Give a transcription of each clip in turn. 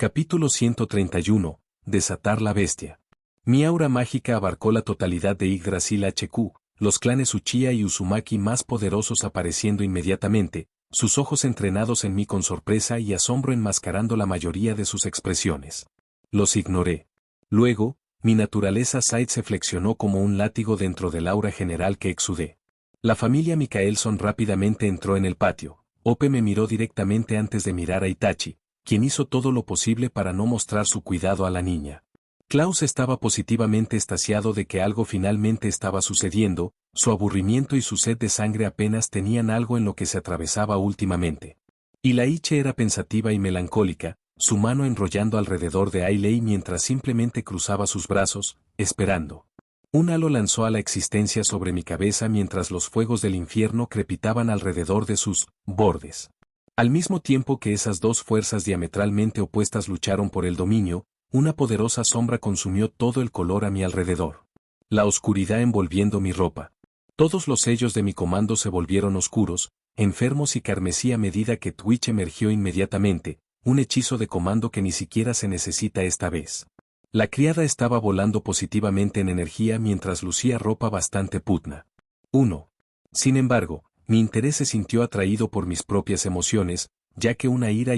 Capítulo 131. Desatar la bestia. Mi aura mágica abarcó la totalidad de Yggdrasil HQ, los clanes Uchiha y Uzumaki más poderosos apareciendo inmediatamente, sus ojos entrenados en mí con sorpresa y asombro enmascarando la mayoría de sus expresiones. Los ignoré. Luego, mi naturaleza Scythe se flexionó como un látigo dentro del aura general que exudé. La familia Mikaelson rápidamente entró en el patio. Ope me miró directamente antes de mirar a Itachi, quien hizo todo lo posible para no mostrar su cuidado a la niña. Klaus estaba positivamente extasiado de que algo finalmente estaba sucediendo, su aburrimiento y su sed de sangre apenas tenían algo en lo que se atravesaba últimamente. Y la Iche era pensativa y melancólica, su mano enrollando alrededor de Ailey mientras simplemente cruzaba sus brazos, esperando. Un halo lanzó a la existencia sobre mi cabeza mientras los fuegos del infierno crepitaban alrededor de sus bordes. Al mismo tiempo que esas dos fuerzas diametralmente opuestas lucharon por el dominio, una poderosa sombra consumió todo el color a mi alrededor. La oscuridad envolviendo mi ropa. Todos los sellos de mi comando se volvieron oscuros, enfermos y carmesí a medida que Twitch emergió inmediatamente, un hechizo de comando que ni siquiera se necesita esta vez. La criada estaba volando positivamente en energía mientras lucía ropa bastante putna. 1. Sin embargo, mi interés se sintió atraído por mis propias emociones, ya que una ira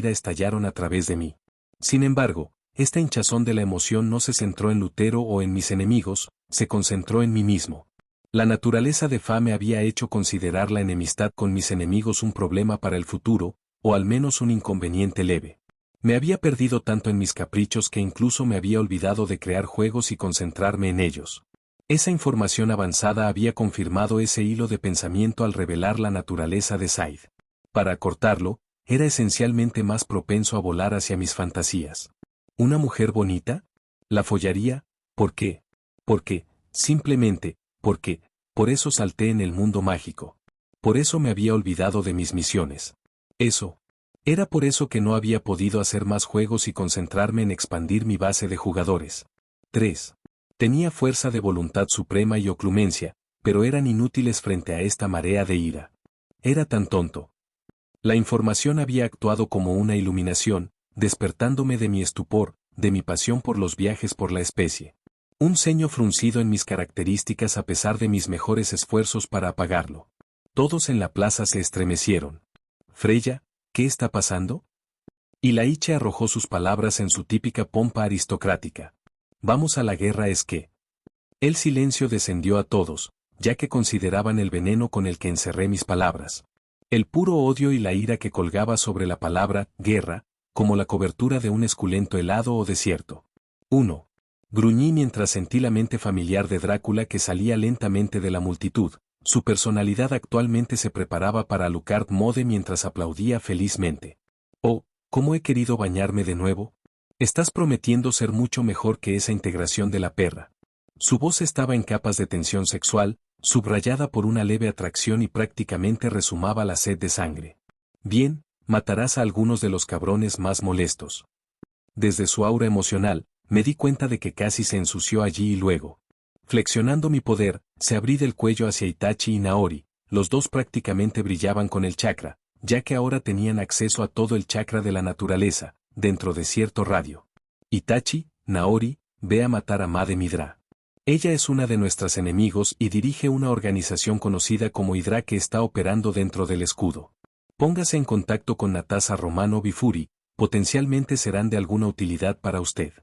estallaron a través de mí. Sin embargo, esta hinchazón de la emoción no se centró en Lutero o en mis enemigos, se concentró en mí mismo. La naturaleza de Fa me había hecho considerar la enemistad con mis enemigos un problema para el futuro, o al menos un inconveniente leve. Me había perdido tanto en mis caprichos que incluso me había olvidado de crear juegos y concentrarme en ellos. Esa información avanzada había confirmado ese hilo de pensamiento al revelar la naturaleza de Scythe. Para acortarlo, era esencialmente más propenso a volar hacia mis fantasías. ¿Una mujer bonita? ¿La follaría? ¿Por qué? Porque, simplemente, porque, por eso salté en el mundo mágico. Por eso me había olvidado de mis misiones. Era por eso que no había podido hacer más juegos y concentrarme en expandir mi base de jugadores. 3. Tenía fuerza de voluntad suprema y oclumencia, pero eran inútiles frente a esta marea de ira. Era tan tonto. La información había actuado como una iluminación, despertándome de mi estupor, de mi pasión por los viajes por la especie. Un ceño fruncido en mis características a pesar de mis mejores esfuerzos para apagarlo. Todos en la plaza se estremecieron. Freya, ¿qué está pasando? Y la Iche arrojó sus palabras en su típica pompa aristocrática. Vamos a la guerra es que. El silencio descendió a todos, ya que consideraban el veneno con el que encerré mis palabras. El puro odio y la ira que colgaba sobre la palabra guerra, como la cobertura de un esculento helado o desierto. 1. Gruñí mientras sentí la mente familiar de Drácula que salía lentamente de la multitud. Su personalidad actualmente se preparaba para Alucard Mode mientras aplaudía felizmente. Oh, ¿cómo he querido bañarme de nuevo? Estás prometiendo ser mucho mejor que esa integración de la perra. Su voz estaba en capas de tensión sexual, subrayada por una leve atracción y prácticamente resumaba la sed de sangre. Bien, matarás a algunos de los cabrones más molestos. Desde su aura emocional, me di cuenta de que casi se ensució allí y luego. Flexionando mi poder, se abrí del cuello hacia Itachi y Naori, los dos prácticamente brillaban con el chakra, ya que ahora tenían acceso a todo el chakra de la naturaleza, dentro de cierto radio. Itachi, Naori, ve a matar a Made Midra. Ella es una de nuestras enemigos y dirige una organización conocida como Hydra que está operando dentro del escudo. Póngase en contacto con Natasa Romano Bifuri, potencialmente serán de alguna utilidad para usted.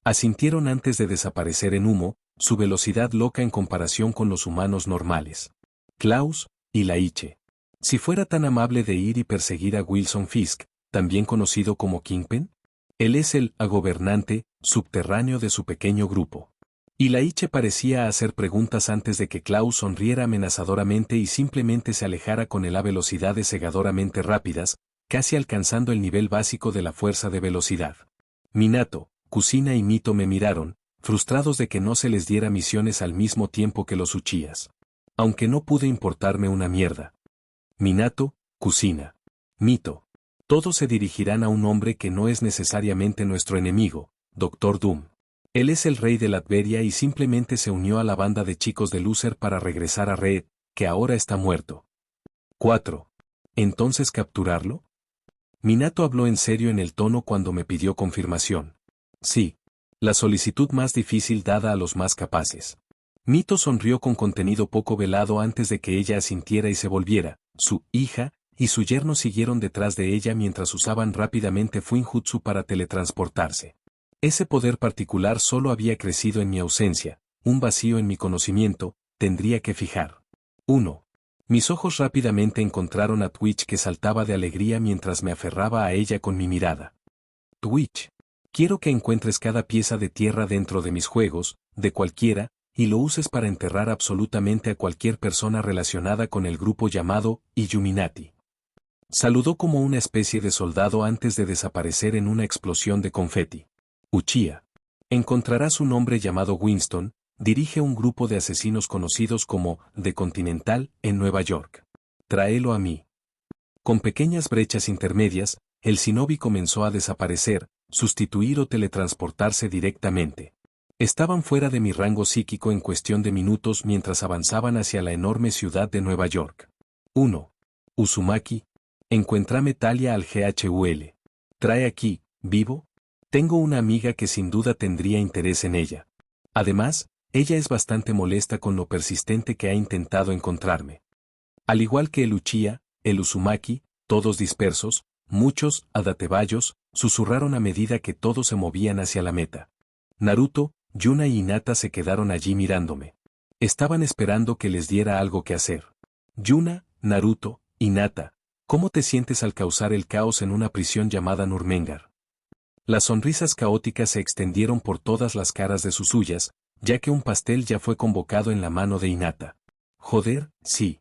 Asintieron antes de desaparecer en humo, su velocidad loca en comparación con los humanos normales. Klaus, y la Iche. Si fuera tan amable de ir y perseguir a Wilson Fisk, también conocido como Kingpin. Él es el gobernante subterráneo de su pequeño grupo. Y la Iche parecía hacer preguntas antes de que Klaus sonriera amenazadoramente y simplemente se alejara con el a velocidades cegadoramente rápidas, casi alcanzando el nivel básico de la fuerza de velocidad. Minato, Kusina y Mito me miraron, frustrados de que no se les diera misiones al mismo tiempo que los Uchihas. Aunque no pude importarme una mierda. Minato, Kusina, Mito. Todos se dirigirán a un hombre que no es necesariamente nuestro enemigo, Doctor Doom. Él es el rey de Latveria y simplemente se unió a la banda de chicos de Lucer para regresar a Red, que ahora está muerto. 4. ¿Entonces capturarlo? Minato habló en serio en el tono cuando me pidió confirmación. Sí. La solicitud más difícil dada a los más capaces. Mito sonrió con contenido poco velado antes de que ella asintiera y se volviera. Su hija y su yerno siguieron detrás de ella mientras usaban rápidamente Fuinjutsu para teletransportarse. Ese poder particular solo había crecido en mi ausencia, un vacío en mi conocimiento, tendría que fijar. 1. Mis ojos rápidamente encontraron a Twitch que saltaba de alegría mientras me aferraba a ella con mi mirada. Twitch. Quiero que encuentres cada pieza de tierra dentro de mis juegos, de cualquiera, y lo uses para enterrar absolutamente a cualquier persona relacionada con el grupo llamado Illuminati. Saludó como una especie de soldado antes de desaparecer en una explosión de confeti. Uchiha. Encontrarás un hombre llamado Winston, dirige un grupo de asesinos conocidos como The Continental en Nueva York. Tráelo a mí. Con pequeñas brechas intermedias, el shinobi comenzó a desaparecer, sustituir o teletransportarse directamente. Estaban fuera de mi rango psíquico en cuestión de minutos mientras avanzaban hacia la enorme ciudad de Nueva York. 1. Uzumaki. Encuéntrame Talia al GHUL. Trae aquí, vivo. Tengo una amiga que sin duda tendría interés en ella. Además, ella es bastante molesta con lo persistente que ha intentado encontrarme. Al igual que el Uchiha, el Uzumaki, todos dispersos, muchos adatebayos, susurraron a medida que todos se movían hacia la meta. Naruto, Yuna y Hinata se quedaron allí mirándome. Estaban esperando que les diera algo que hacer. Yuna, Naruto, Hinata, ¿cómo te sientes al causar el caos en una prisión llamada Nurmengar? Las sonrisas caóticas se extendieron por todas las caras de sus suyas, ya que un pastel ya fue convocado en la mano de Hinata. Joder, sí.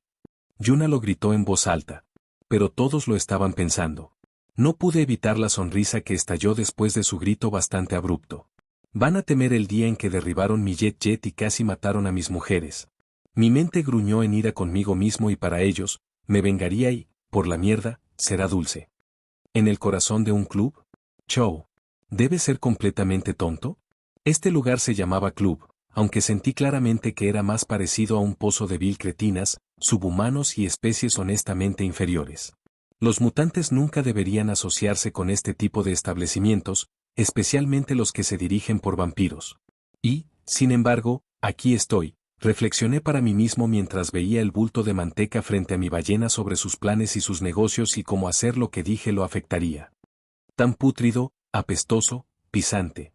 Yuna lo gritó en voz alta. Pero todos lo estaban pensando. No pude evitar la sonrisa que estalló después de su grito bastante abrupto. Van a temer el día en que derribaron mi jet y casi mataron a mis mujeres. Mi mente gruñó en ira conmigo mismo y para ellos, me vengaría y, por la mierda, será dulce. ¿En el corazón de un club? Show. ¿Debe ser completamente tonto? Este lugar se llamaba club, aunque sentí claramente que era más parecido a un pozo de vil cretinas, subhumanos y especies honestamente inferiores. Los mutantes nunca deberían asociarse con este tipo de establecimientos, especialmente los que se dirigen por vampiros. Y, sin embargo, aquí estoy, reflexioné para mí mismo mientras veía el bulto de manteca frente a mi ballena sobre sus planes y sus negocios y cómo hacer lo que dije lo afectaría. Tan pútrido, apestoso, pisante.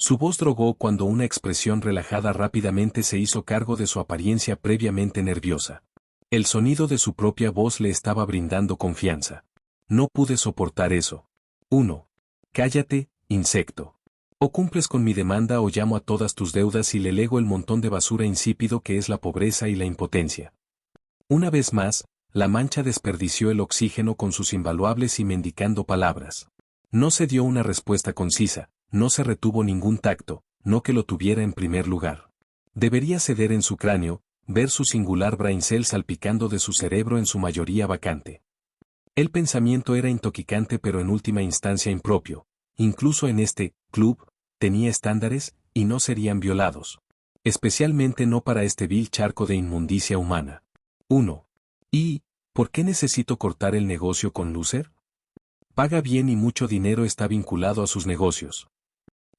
Su voz drogó cuando una expresión relajada rápidamente se hizo cargo de su apariencia previamente nerviosa. El sonido de su propia voz le estaba brindando confianza. No pude soportar eso. 1. Cállate, insecto. O cumples con mi demanda o llamo a todas tus deudas y le lego el montón de basura insípido que es la pobreza y la impotencia. Una vez más, la mancha desperdició el oxígeno con sus invaluables y mendicando palabras. No se dio una respuesta concisa, no se retuvo ningún tacto, no que lo tuviera en primer lugar. Debería ceder en su cráneo, ver su singular braincell salpicando de su cerebro en su mayoría vacante. El pensamiento era intoxicante pero en última instancia impropio. Incluso en este club, tenía estándares, y no serían violados. Especialmente no para este vil charco de inmundicia humana. 1. ¿Y por qué necesito cortar el negocio con Lucer? Paga bien y mucho dinero está vinculado a sus negocios.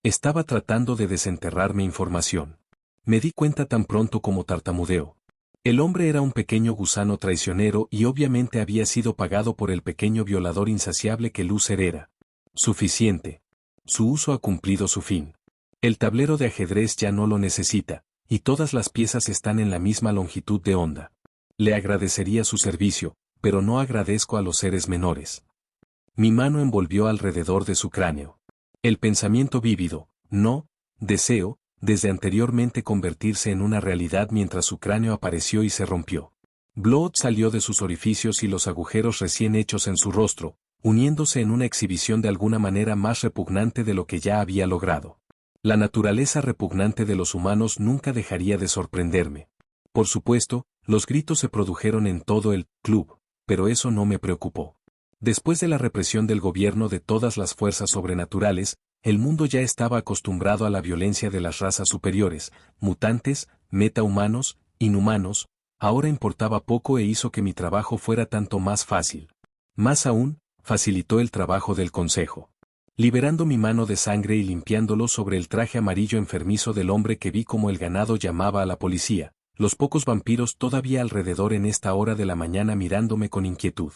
Estaba tratando de desenterrarme información. Me di cuenta tan pronto como tartamudeo. El hombre era un pequeño gusano traicionero y obviamente había sido pagado por el pequeño violador insaciable que Lucer era. Suficiente. Su uso ha cumplido su fin. El tablero de ajedrez ya no lo necesita, y todas las piezas están en la misma longitud de onda. Le agradecería su servicio, pero no agradezco a los seres menores. Mi mano envolvió alrededor de su cráneo. El pensamiento vívido, no, deseo, desde anteriormente convertirse en una realidad mientras su cráneo apareció y se rompió. Blood salió de sus orificios y los agujeros recién hechos en su rostro, uniéndose en una exhibición de alguna manera más repugnante de lo que ya había logrado. La naturaleza repugnante de los humanos nunca dejaría de sorprenderme. Por supuesto, los gritos se produjeron en todo el club, pero eso no me preocupó. Después de la represión del gobierno de todas las fuerzas sobrenaturales, el mundo ya estaba acostumbrado a la violencia de las razas superiores, mutantes, metahumanos, inhumanos, ahora importaba poco e hizo que mi trabajo fuera tanto más fácil. Más aún, facilitó el trabajo del consejo. Liberando mi mano de sangre y limpiándolo sobre el traje amarillo enfermizo del hombre que vi como el ganado llamaba a la policía, los pocos vampiros todavía alrededor en esta hora de la mañana mirándome con inquietud.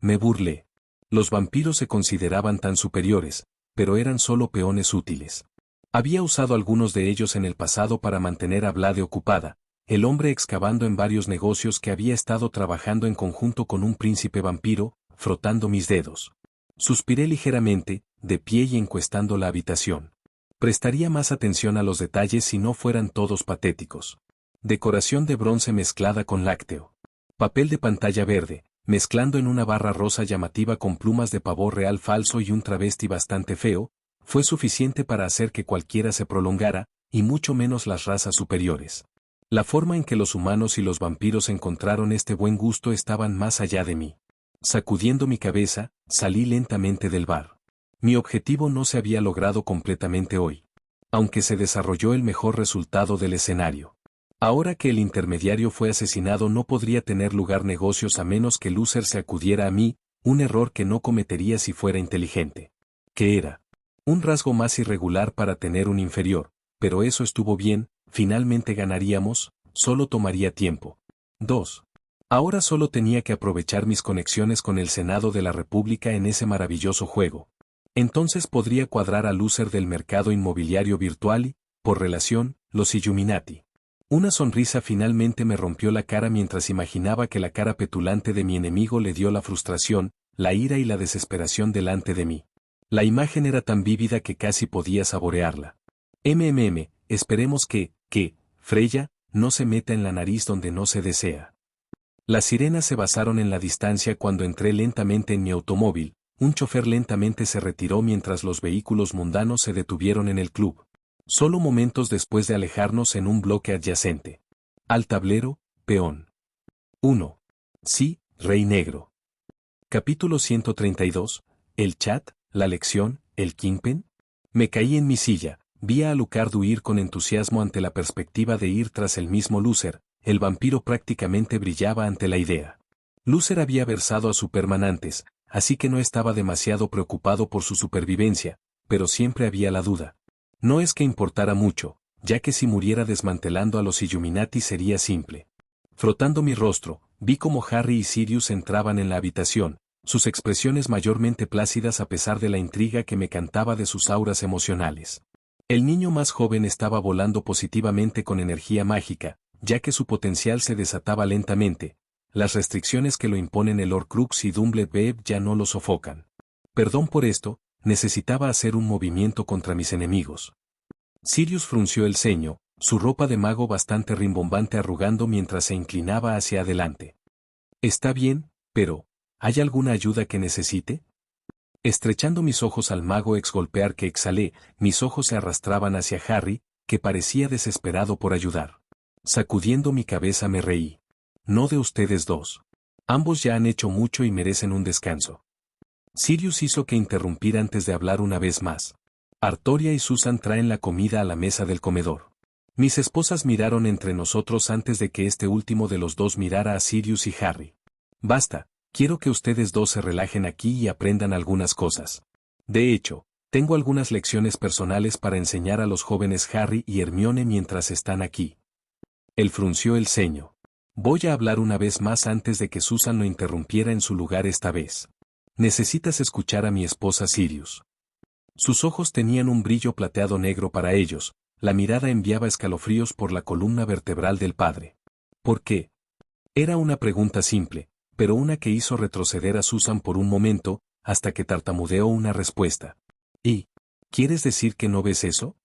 Me burlé. Los vampiros se consideraban tan superiores, pero eran solo peones útiles. Había usado algunos de ellos en el pasado para mantener a Vlade ocupada, el hombre excavando en varios negocios que había estado trabajando en conjunto con un príncipe vampiro, frotando mis dedos. Suspiré ligeramente, de pie y encuestando la habitación. Prestaría más atención a los detalles si no fueran todos patéticos. Decoración de bronce mezclada con lácteo. Papel de pantalla verde, mezclando en una barra rosa llamativa con plumas de pavo real falso y un travesti bastante feo, fue suficiente para hacer que cualquiera se prolongara, y mucho menos las razas superiores. La forma en que los humanos y los vampiros encontraron este buen gusto estaban más allá de mí. Sacudiendo mi cabeza, salí lentamente del bar. Mi objetivo no se había logrado completamente hoy. Aunque se desarrolló el mejor resultado del escenario. Ahora que el intermediario fue asesinado no podría tener lugar negocios a menos que Lucer se acudiera a mí, un error que no cometería si fuera inteligente. ¿Qué era? Un rasgo más irregular para tener un inferior, pero eso estuvo bien, finalmente ganaríamos, solo tomaría tiempo. 2. Ahora solo tenía que aprovechar mis conexiones con el Senado de la República en ese maravilloso juego. Entonces podría cuadrar a Lucer del mercado inmobiliario virtual y, por relación, los Illuminati. Una sonrisa finalmente me rompió la cara mientras imaginaba que la cara petulante de mi enemigo le dio la frustración, la ira y la desesperación delante de mí. La imagen era tan vívida que casi podía saborearla. Esperemos que, Freya, no se meta en la nariz donde no se desea. Las sirenas se basaron en la distancia cuando entré lentamente en mi automóvil, un chofer lentamente se retiró mientras los vehículos mundanos se detuvieron en el club. Solo momentos después de alejarnos en un bloque adyacente. Al tablero, peón. 1. Sí, Rey Negro. Capítulo 132. El chat, la lección, el Kingpin. Me caí en mi silla, vi a Alucard huir con entusiasmo ante la perspectiva de ir tras el mismo Lucer, el vampiro prácticamente brillaba ante la idea. Lucer había versado a Supermanantes, así que no estaba demasiado preocupado por su supervivencia, pero siempre había la duda. No es que importara mucho, ya que si muriera desmantelando a los Illuminati sería simple. Frotando mi rostro, vi cómo Harry y Sirius entraban en la habitación, sus expresiones mayormente plácidas a pesar de la intriga que me cantaba de sus auras emocionales. El niño más joven estaba volando positivamente con energía mágica, ya que su potencial se desataba lentamente. Las restricciones que lo imponen el Horcrux y Dumbledore ya no lo sofocan. Perdón por esto, necesitaba hacer un movimiento contra mis enemigos. Sirius frunció el ceño, su ropa de mago bastante rimbombante arrugando mientras se inclinaba hacia adelante. Está bien, pero, ¿hay alguna ayuda que necesite? Estrechando mis ojos al mago exgolpear que exhalé, mis ojos se arrastraban hacia Harry, que parecía desesperado por ayudar. Sacudiendo mi cabeza me reí. No de ustedes dos. Ambos ya han hecho mucho y merecen un descanso. Sirius hizo que interrumpir antes de hablar una vez más. Artoria y Susan traen la comida a la mesa del comedor. Mis esposas miraron entre nosotros antes de que este último de los dos mirara a Sirius y Harry. Basta, quiero que ustedes dos se relajen aquí y aprendan algunas cosas. De hecho, tengo algunas lecciones personales para enseñar a los jóvenes Harry y Hermione mientras están aquí. Él frunció el ceño. Voy a hablar una vez más antes de que Susan lo interrumpiera en su lugar esta vez. Necesitas escuchar a mi esposa Sirius. Sus ojos tenían un brillo plateado negro para ellos, la mirada enviaba escalofríos por la columna vertebral del padre. ¿Por qué? Era una pregunta simple, pero una que hizo retroceder a Susan por un momento, hasta que tartamudeó una respuesta. ¿Y? ¿Quieres decir que no ves eso?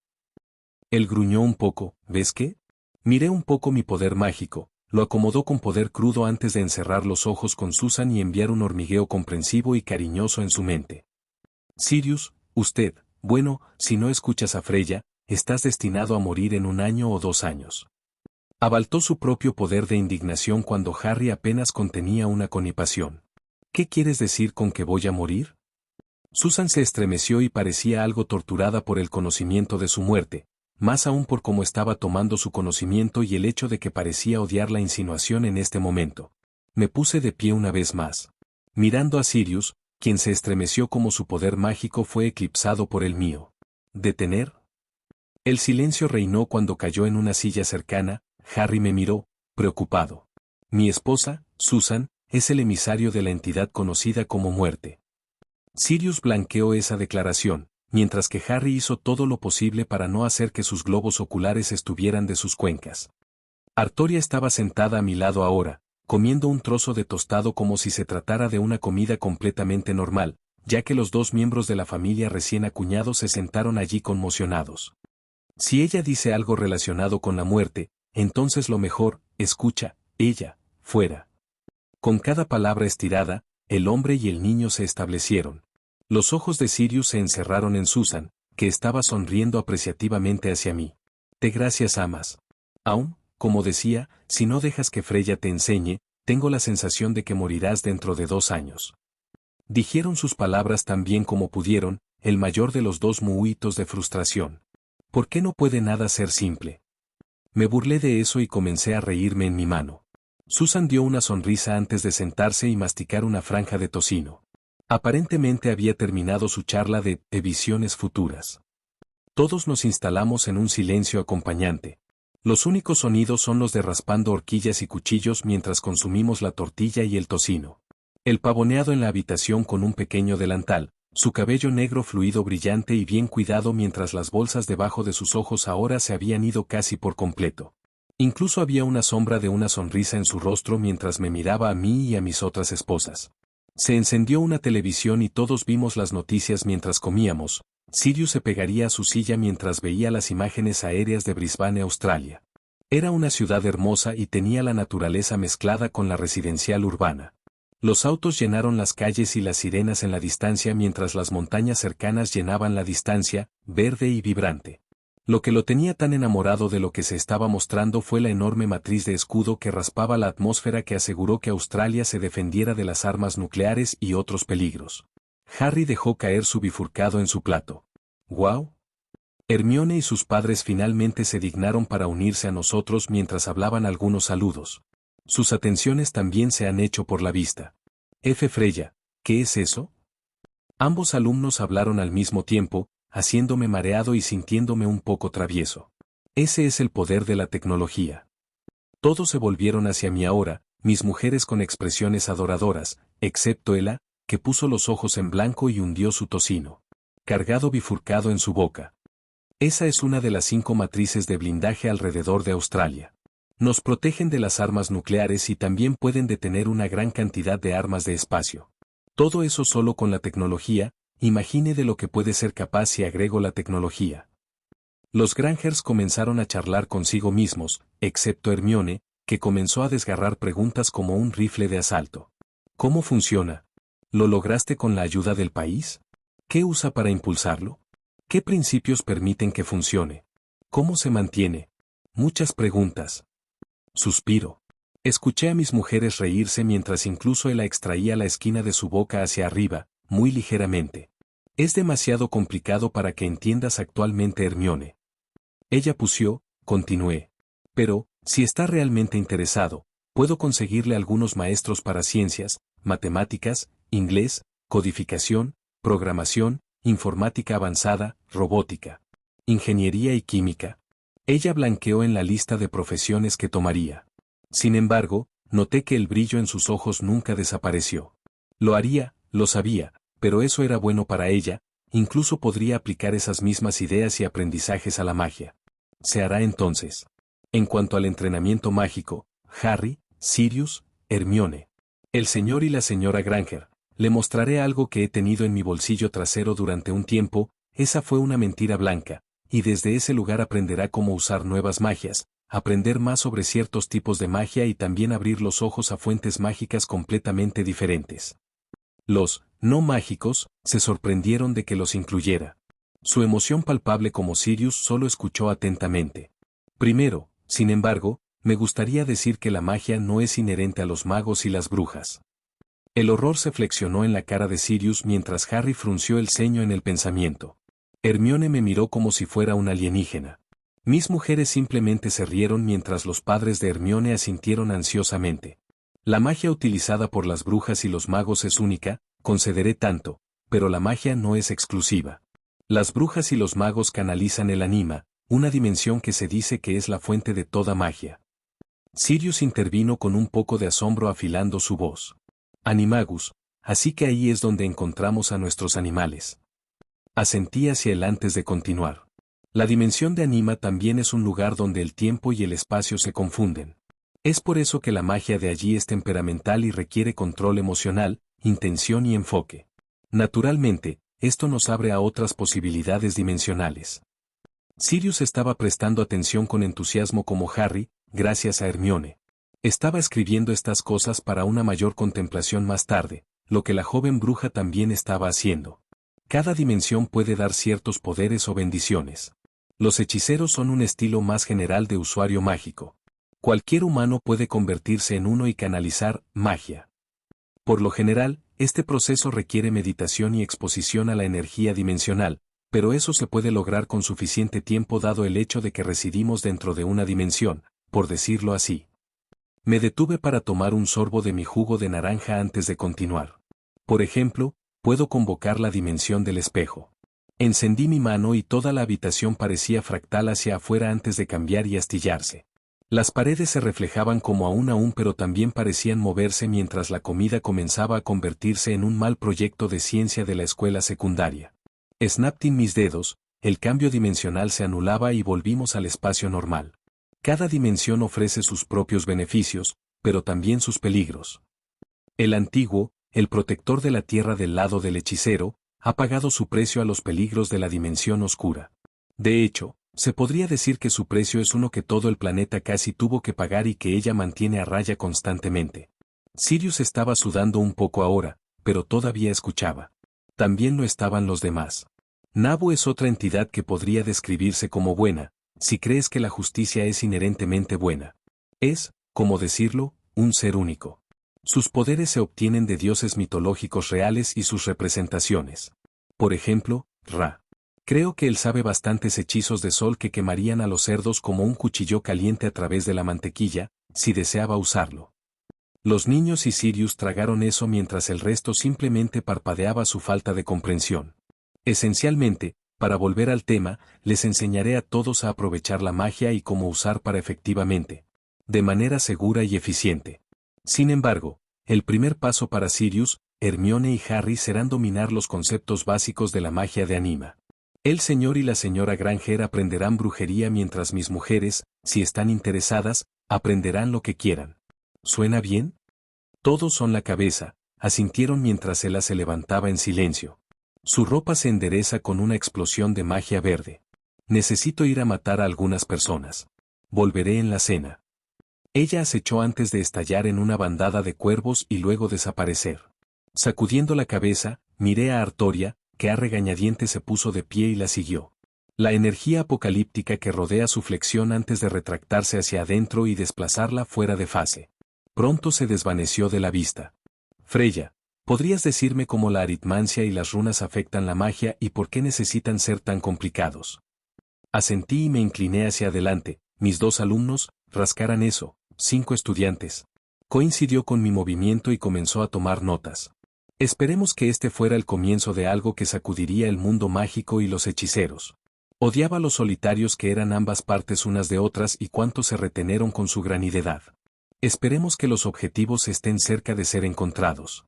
Él gruñó un poco, ¿ves qué? Miré un poco mi poder mágico. Lo acomodó con poder crudo antes de encerrar los ojos con Susan y enviar un hormigueo comprensivo y cariñoso en su mente. Sirius, usted, bueno, si no escuchas a Freya, estás destinado a morir en 1 año o 2 años. Abaltó su propio poder de indignación cuando Harry apenas contenía una conipación. ¿Qué quieres decir con que voy a morir? Susan se estremeció y parecía algo torturada por el conocimiento de su muerte, más aún por cómo estaba tomando su conocimiento y el hecho de que parecía odiar la insinuación en este momento. Me puse de pie una vez más. Mirando a Sirius, quien se estremeció como su poder mágico fue eclipsado por el mío. ¿Detener? El silencio reinó cuando cayó en una silla cercana. Harry me miró, preocupado. Mi esposa, Susan, es el emisario de la entidad conocida como muerte. Sirius blanqueó esa declaración, mientras que Harry hizo todo lo posible para no hacer que sus globos oculares estuvieran de sus cuencas. Artoria estaba sentada a mi lado ahora, comiendo un trozo de tostado como si se tratara de una comida completamente normal, ya que los dos miembros de la familia recién acuñados se sentaron allí conmocionados. Si ella dice algo relacionado con la muerte, entonces lo mejor, escucha, ella, fuera. Con cada palabra estirada, el hombre y el niño se establecieron. Los ojos de Sirius se encerraron en Susan, que estaba sonriendo apreciativamente hacia mí. Te gracias amas. Aún, como decía, si no dejas que Freya te enseñe, tengo la sensación de que morirás dentro de 2 años. Dijeron sus palabras tan bien como pudieron, el mayor de los dos mugidos de frustración. ¿Por qué no puede nada ser simple? Me burlé de eso y comencé a reírme en mi mano. Susan dio una sonrisa antes de sentarse y masticar una franja de tocino. Aparentemente había terminado su charla de visiones futuras. Todos nos instalamos en un silencio acompañante. Los únicos sonidos son los de raspando horquillas y cuchillos mientras consumimos la tortilla y el tocino. El pavoneado en la habitación con un pequeño delantal, su cabello negro fluido brillante y bien cuidado mientras las bolsas debajo de sus ojos ahora se habían ido casi por completo. Incluso había una sombra de una sonrisa en su rostro mientras me miraba a mí y a mis otras esposas. Se encendió una televisión y todos vimos las noticias mientras comíamos. Sirius se pegaría a su silla mientras veía las imágenes aéreas de Brisbane, Australia. Era una ciudad hermosa y tenía la naturaleza mezclada con la residencial urbana. Los autos llenaron las calles y las sirenas en la distancia mientras las montañas cercanas llenaban la distancia, verde y vibrante. Lo que lo tenía tan enamorado de lo que se estaba mostrando fue la enorme matriz de escudo que raspaba la atmósfera que aseguró que Australia se defendiera de las armas nucleares y otros peligros. Harry dejó caer su bifurcado en su plato. ¡Guau! Hermione y sus padres finalmente se dignaron para unirse a nosotros mientras hablaban algunos saludos. Sus atenciones también se han hecho por la vista. Freya, ¿qué es eso? Ambos alumnos hablaron al mismo tiempo, haciéndome mareado y sintiéndome un poco travieso. Ese es el poder de la tecnología. Todos se volvieron hacia mí ahora, mis mujeres con expresiones adoradoras, excepto Ella, que puso los ojos en blanco y hundió su tocino cargado bifurcado en su boca. Esa es una de las 5 matrices de blindaje alrededor de Australia. Nos protegen de las armas nucleares y también pueden detener una gran cantidad de armas de espacio. Todo eso solo con la tecnología. Imagine de lo que puede ser capaz si agrego la tecnología. Los Grangers comenzaron a charlar consigo mismos, excepto Hermione, que comenzó a desgarrar preguntas como un rifle de asalto. ¿Cómo funciona? ¿Lo lograste con la ayuda del país? ¿Qué usa para impulsarlo? ¿Qué principios permiten que funcione? ¿Cómo se mantiene? Muchas preguntas. Suspiro. Escuché a mis mujeres reírse mientras incluso Ella extraía la esquina de su boca hacia arriba, muy ligeramente. Es demasiado complicado para que entiendas actualmente, Hermione. Ella pusió, continué. Pero, si está realmente interesado, puedo conseguirle algunos maestros para ciencias, matemáticas, inglés, codificación, programación, informática avanzada, robótica, ingeniería y química. Ella blanqueó en la lista de profesiones que tomaría. Sin embargo, noté que el brillo en sus ojos nunca desapareció. Lo haría, lo sabía, pero eso era bueno para ella, incluso podría aplicar esas mismas ideas y aprendizajes a la magia. Se hará entonces. En cuanto al entrenamiento mágico, Harry, Sirius, Hermione, el señor y la señora Granger, le mostraré algo que he tenido en mi bolsillo trasero durante un tiempo. Esa fue una mentira blanca, y desde ese lugar aprenderá cómo usar nuevas magias, aprender más sobre ciertos tipos de magia y también abrir los ojos a fuentes mágicas completamente diferentes. Los no mágicos se sorprendieron de que los incluyera. Su emoción palpable como Sirius solo escuchó atentamente. Primero, sin embargo, me gustaría decir que la magia no es inherente a los magos y las brujas. El horror se flexionó en la cara de Sirius mientras Harry frunció el ceño en el pensamiento. Hermione me miró como si fuera un alienígena. Mis mujeres simplemente se rieron mientras los padres de Hermione asintieron ansiosamente. La magia utilizada por las brujas y los magos es única, concederé tanto, pero la magia no es exclusiva. Las brujas y los magos canalizan el anima, una dimensión que se dice que es la fuente de toda magia. Sirius intervino con un poco de asombro afilando su voz. Animagus, así que ahí es donde encontramos a nuestros animales. Asentí hacia él antes de continuar. La dimensión de anima también es un lugar donde el tiempo y el espacio se confunden. Es por eso que la magia de allí es temperamental y requiere control emocional, intención y enfoque. Naturalmente, esto nos abre a otras posibilidades dimensionales. Sirius estaba prestando atención con entusiasmo como Harry, gracias a Hermione. Estaba escribiendo estas cosas para una mayor contemplación más tarde, lo que la joven bruja también estaba haciendo. Cada dimensión puede dar ciertos poderes o bendiciones. Los hechiceros son un estilo más general de usuario mágico. Cualquier humano puede convertirse en uno y canalizar magia. Por lo general, este proceso requiere meditación y exposición a la energía dimensional, pero eso se puede lograr con suficiente tiempo dado el hecho de que residimos dentro de una dimensión, por decirlo así. Me detuve para tomar un sorbo de mi jugo de naranja antes de continuar. Por ejemplo, puedo convocar la dimensión del espejo. Encendí mi mano y toda la habitación parecía fractal hacia afuera antes de cambiar y astillarse. Las paredes se reflejaban como aún pero también parecían moverse mientras la comida comenzaba a convertirse en un mal proyecto de ciencia de la escuela secundaria. Snapting mis dedos, el cambio dimensional se anulaba y volvimos al espacio normal. Cada dimensión ofrece sus propios beneficios, pero también sus peligros. El antiguo, el protector de la tierra del lado del hechicero, ha pagado su precio a los peligros de la dimensión oscura. De hecho, se podría decir que su precio es uno que todo el planeta casi tuvo que pagar y que ella mantiene a raya constantemente. Sirius estaba sudando un poco ahora, pero todavía escuchaba. También lo estaban los demás. Nabu es otra entidad que podría describirse como buena, si crees que la justicia es inherentemente buena. Es, como decirlo, un ser único. Sus poderes se obtienen de dioses mitológicos reales y sus representaciones. Por ejemplo, Ra. Creo que él sabe bastantes hechizos de sol que quemarían a los cerdos como un cuchillo caliente a través de la mantequilla, si deseaba usarlo. Los niños y Sirius tragaron eso mientras el resto simplemente parpadeaba su falta de comprensión. Esencialmente, para volver al tema, les enseñaré a todos a aprovechar la magia y cómo usar para efectivamente, de manera segura y eficiente. Sin embargo, el primer paso para Sirius, Hermione y Harry serán dominar los conceptos básicos de la magia de anima. El señor y la señora Granger aprenderán brujería mientras mis mujeres, si están interesadas, aprenderán lo que quieran. ¿Suena bien? Todos son la cabeza, asintieron mientras Ella se levantaba en silencio. Su ropa se endereza con una explosión de magia verde. Necesito ir a matar a algunas personas. Volveré en la cena. Ella acechó antes de estallar en una bandada de cuervos y luego desaparecer. Sacudiendo la cabeza, miré a Artoria, que a regañadientes se puso de pie y la siguió. La energía apocalíptica que rodea su flexión antes de retractarse hacia adentro y desplazarla fuera de fase. Pronto se desvaneció de la vista. Freya, ¿podrías decirme cómo la aritmancia y las runas afectan la magia y por qué necesitan ser tan complicados? Asentí y me incliné hacia adelante. Mis 2 alumnos, rascaran eso, 5 estudiantes. Coincidió con mi movimiento y comenzó a tomar notas. Esperemos que este fuera el comienzo de algo que sacudiría el mundo mágico y los hechiceros. Odiaba los solitarios que eran ambas partes unas de otras y cuánto se retenieron con su granidad. Esperemos que los objetivos estén cerca de ser encontrados.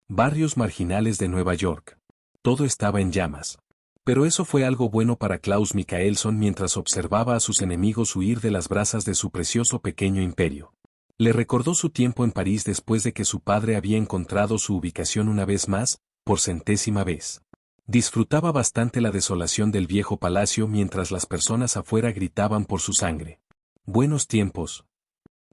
Barrios marginales de Nueva York. Todo estaba en llamas. Pero eso fue algo bueno para Klaus Mikaelson mientras observaba a sus enemigos huir de las brasas de su precioso pequeño imperio. Le recordó su tiempo en París después de que su padre había encontrado su ubicación una vez más, por 100ª vez. Disfrutaba bastante la desolación del viejo palacio mientras las personas afuera gritaban por su sangre. Buenos tiempos,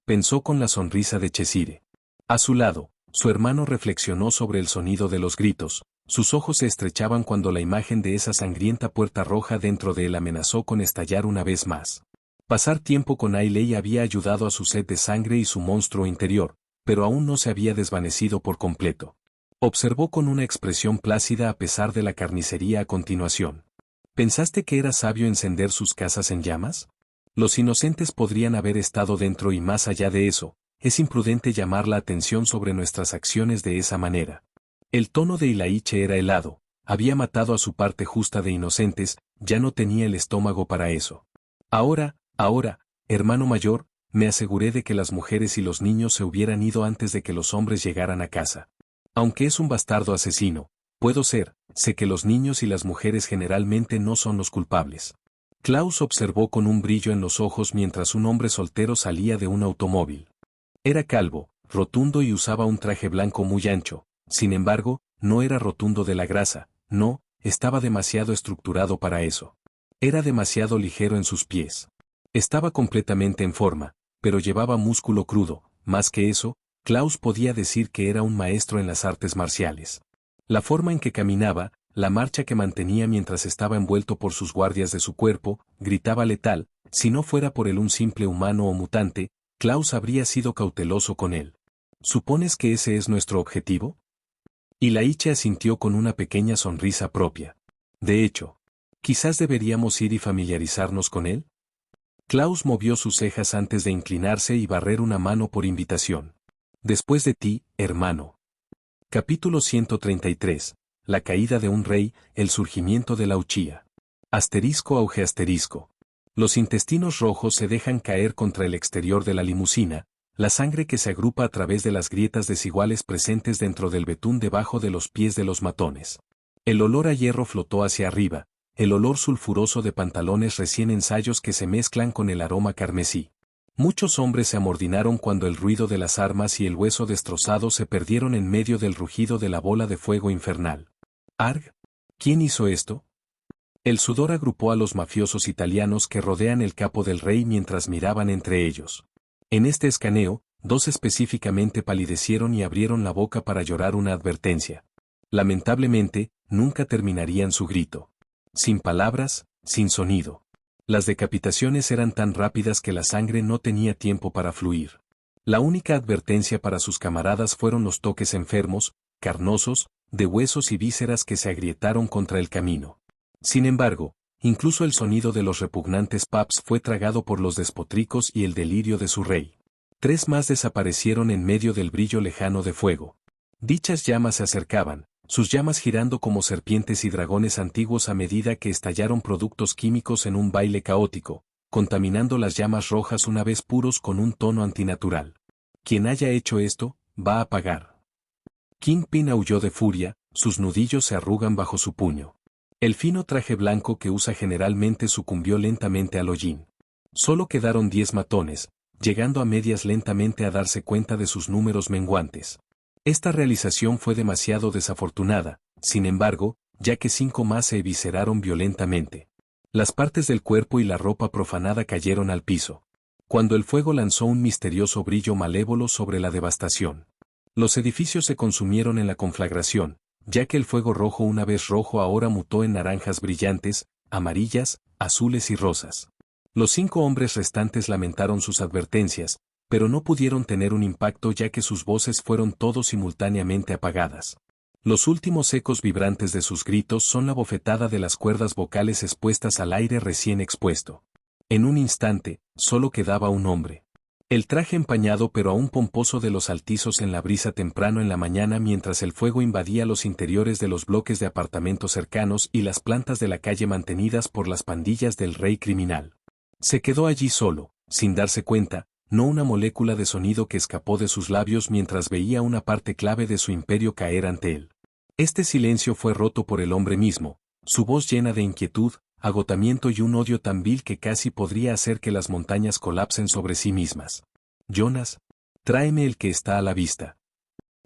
pensó con la sonrisa de Cheshire. A su lado, su hermano reflexionó sobre el sonido de los gritos. Sus ojos se estrechaban cuando la imagen de esa sangrienta puerta roja dentro de él amenazó con estallar una vez más. Pasar tiempo con Ailey había ayudado a su sed de sangre y su monstruo interior, pero aún no se había desvanecido por completo. Observó con una expresión plácida a pesar de la carnicería a continuación. ¿Pensaste que era sabio encender sus casas en llamas? Los inocentes podrían haber estado dentro y más allá de eso, es imprudente llamar la atención sobre nuestras acciones de esa manera. El tono de Ilaiche era helado, había matado a su parte justa de inocentes, ya no tenía el estómago para eso. Ahora, hermano mayor, me aseguré de que las mujeres y los niños se hubieran ido antes de que los hombres llegaran a casa. Aunque es un bastardo asesino, sé que los niños y las mujeres generalmente no son los culpables. Klaus observó con un brillo en los ojos mientras un hombre soltero salía de un automóvil. Era calvo, rotundo y usaba un traje blanco muy ancho, sin embargo, no era rotundo de la grasa, no, estaba demasiado estructurado para eso. Era demasiado ligero en sus pies. Estaba completamente en forma, pero llevaba músculo crudo, más que eso, Klaus podía decir que era un maestro en las artes marciales. La forma en que caminaba, la marcha que mantenía mientras estaba envuelto por sus guardias de su cuerpo, gritaba letal, si no fuera por él un simple humano o mutante, Klaus habría sido cauteloso con él. ¿Supones que ese es nuestro objetivo? Ilaiche asintió con una pequeña sonrisa propia. De hecho, quizás deberíamos ir y familiarizarnos con él. Klaus movió sus cejas antes de inclinarse y barrer una mano por invitación. Después de ti, hermano. Capítulo 133. La caída de un rey, el surgimiento de la Uchiha. ***. Los intestinos rojos se dejan caer contra el exterior de la limusina, la sangre que se agrupa a través de las grietas desiguales presentes dentro del betún debajo de los pies de los matones. El olor a hierro flotó hacia arriba, el olor sulfuroso de pantalones recién ensayos que se mezclan con el aroma carmesí. Muchos hombres se amordinaron cuando el ruido de las armas y el hueso destrozado se perdieron en medio del rugido de la bola de fuego infernal. ¿Arg? ¿Quién hizo esto? El sudor agrupó a los mafiosos italianos que rodean el capo del rey mientras miraban entre ellos. En este escaneo, dos específicamente palidecieron y abrieron la boca para llorar una advertencia. Lamentablemente, nunca terminarían su grito. Sin palabras, sin sonido. Las decapitaciones eran tan rápidas que la sangre no tenía tiempo para fluir. La única advertencia para sus camaradas fueron los toques enfermos, carnosos, de huesos y vísceras que se agrietaron contra el camino. Sin embargo, incluso el sonido de los repugnantes paps fue tragado por los despotricos y el delirio de su rey. 3 más desaparecieron en medio del brillo lejano de fuego. Dichas llamas se acercaban, sus llamas girando como serpientes y dragones antiguos a medida que estallaron productos químicos en un baile caótico, contaminando las llamas rojas una vez puros con un tono antinatural. Quien haya hecho esto, va a pagar. Kingpin aulló de furia, sus nudillos se arrugan bajo su puño. El fino traje blanco que usa generalmente sucumbió lentamente al hollín. Solo quedaron 10 matones, llegando a medias lentamente a darse cuenta de sus números menguantes. Esta realización fue demasiado desafortunada, sin embargo, ya que 5 más se evisceraron violentamente. Las partes del cuerpo y la ropa profanada cayeron al piso. Cuando el fuego lanzó un misterioso brillo malévolo sobre la devastación. Los edificios se consumieron en la conflagración, ya que el fuego rojo una vez rojo ahora mutó en naranjas brillantes, amarillas, azules y rosas. Los 5 hombres restantes lamentaron sus advertencias, pero no pudieron tener un impacto ya que sus voces fueron todos simultáneamente apagadas. Los últimos ecos vibrantes de sus gritos son la bofetada de las cuerdas vocales expuestas al aire recién expuesto. En un instante, solo quedaba un hombre. El traje empañado pero aún pomposo de los altizos en la brisa temprano en la mañana mientras el fuego invadía los interiores de los bloques de apartamentos cercanos y las plantas de la calle mantenidas por las pandillas del rey criminal. Se quedó allí solo, sin darse cuenta, no una molécula de sonido que escapó de sus labios mientras veía una parte clave de su imperio caer ante él. Este silencio fue roto por el hombre mismo, su voz llena de inquietud, agotamiento y un odio tan vil que casi podría hacer que las montañas colapsen sobre sí mismas. Jonas, tráeme el que está a la vista.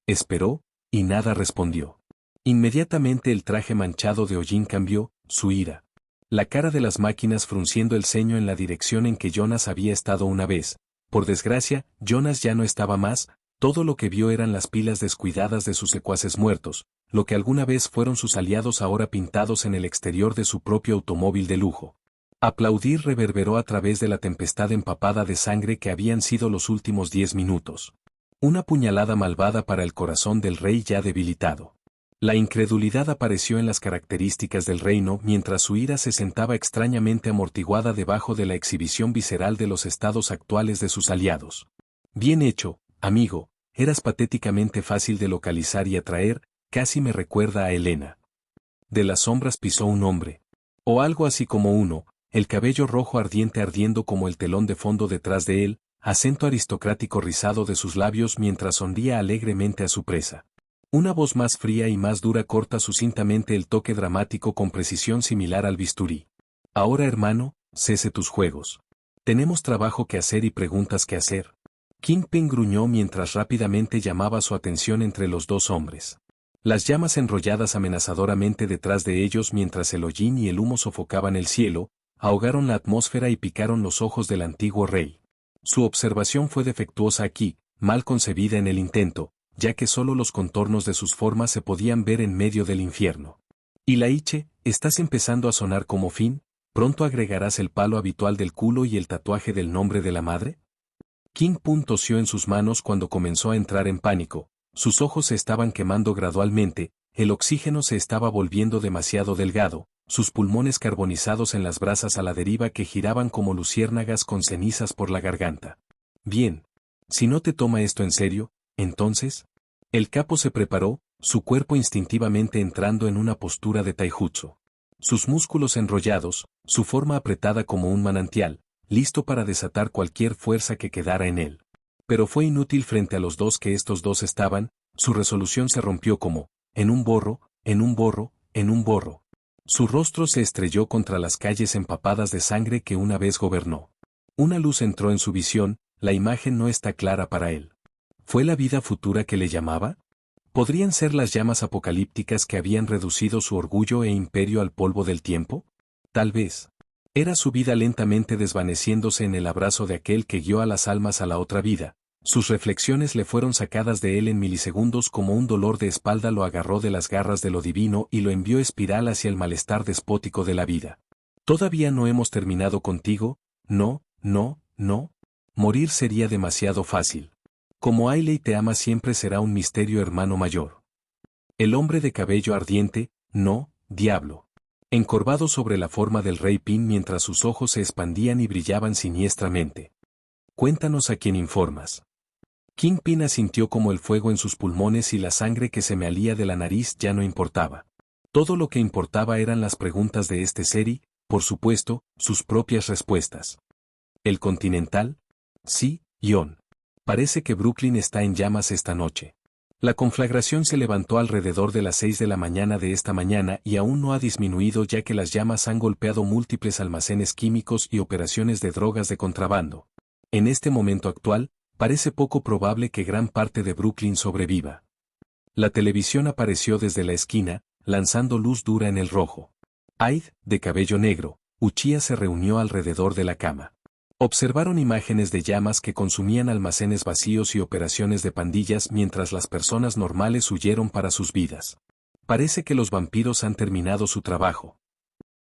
Esperó, y nada respondió. Inmediatamente el traje manchado de hollín cambió, su ira. La cara de las máquinas frunciendo el ceño en la dirección en que Jonas había estado una vez. Por desgracia, Jonas ya no estaba más, todo lo que vio eran las pilas descuidadas de sus secuaces muertos, lo que alguna vez fueron sus aliados ahora pintados en el exterior de su propio automóvil de lujo. Aplaudir reverberó a través de la tempestad empapada de sangre que habían sido los últimos 10 minutos. Una puñalada malvada para el corazón del rey ya debilitado. La incredulidad apareció en las características del reino mientras su ira se sentaba extrañamente amortiguada debajo de la exhibición visceral de los estados actuales de sus aliados. Bien hecho, amigo, eras patéticamente fácil de localizar y atraer, casi me recuerda a Elena. De las sombras pisó un hombre. O algo así como uno, el cabello rojo ardiente ardiendo como el telón de fondo detrás de él, acento aristocrático rizado de sus labios mientras sonría alegremente a su presa. Una voz más fría y más dura corta sucintamente el toque dramático con precisión similar al bisturí. Ahora, hermano, cese tus juegos. Tenemos trabajo que hacer y preguntas que hacer. Kingpin gruñó mientras rápidamente llamaba su atención entre los dos hombres. Las llamas enrolladas amenazadoramente detrás de ellos mientras el hollín y el humo sofocaban el cielo, ahogaron la atmósfera y picaron los ojos del antiguo rey. Su observación fue defectuosa aquí, mal concebida en el intento, ya que solo los contornos de sus formas se podían ver en medio del infierno. Y Laiche, estás empezando a sonar como Finn, ¿pronto agregarás el palo habitual del culo y el tatuaje del nombre de la madre? Kingpin tosió en sus manos cuando comenzó a entrar en pánico, sus ojos se estaban quemando gradualmente, el oxígeno se estaba volviendo demasiado delgado, sus pulmones carbonizados en las brasas a la deriva que giraban como luciérnagas con cenizas por la garganta. Bien. Si no te toma esto en serio, entonces... El capo se preparó, su cuerpo instintivamente entrando en una postura de taijutsu. Sus músculos enrollados, su forma apretada como un manantial, listo para desatar cualquier fuerza que quedara en él. Pero fue inútil frente a los dos que estos dos estaban, su resolución se rompió como, en un borro, en un borro, en un borro. Su rostro se estrelló contra las calles empapadas de sangre que una vez gobernó. Una luz entró en su visión, la imagen no está clara para él. ¿Fue la vida futura que le llamaba? ¿Podrían ser las llamas apocalípticas que habían reducido su orgullo e imperio al polvo del tiempo? Tal vez. Era su vida lentamente desvaneciéndose en el abrazo de aquel que guió a las almas a la otra vida. Sus reflexiones le fueron sacadas de él en milisegundos como un dolor de espalda lo agarró de las garras de lo divino y lo envió espiral hacia el malestar despótico de la vida. Todavía no hemos terminado contigo, no, no, no. Morir sería demasiado fácil. Como Ailey te ama siempre será un misterio, hermano mayor. El hombre de cabello ardiente, no, diablo. Encorvado sobre la forma del rey Pin mientras sus ojos se expandían y brillaban siniestramente. Cuéntanos a quién informas. Kingpin asintió como el fuego en sus pulmones y la sangre que se me alía de la nariz ya no importaba. Todo lo que importaba eran las preguntas de este ser y, por supuesto, sus propias respuestas. ¿El Continental? Sí, Ion. Parece que Brooklyn está en llamas esta noche. La conflagración se levantó alrededor de las 6 de la mañana de esta mañana y aún no ha disminuido ya que las llamas han golpeado múltiples almacenes químicos y operaciones de drogas de contrabando. En este momento actual, parece poco probable que gran parte de Brooklyn sobreviva. La televisión apareció desde la esquina, lanzando luz dura en el rojo. Aid, de cabello negro, Uchiha se reunió alrededor de la cama. Observaron imágenes de llamas que consumían almacenes vacíos y operaciones de pandillas mientras las personas normales huyeron para sus vidas. Parece que los vampiros han terminado su trabajo.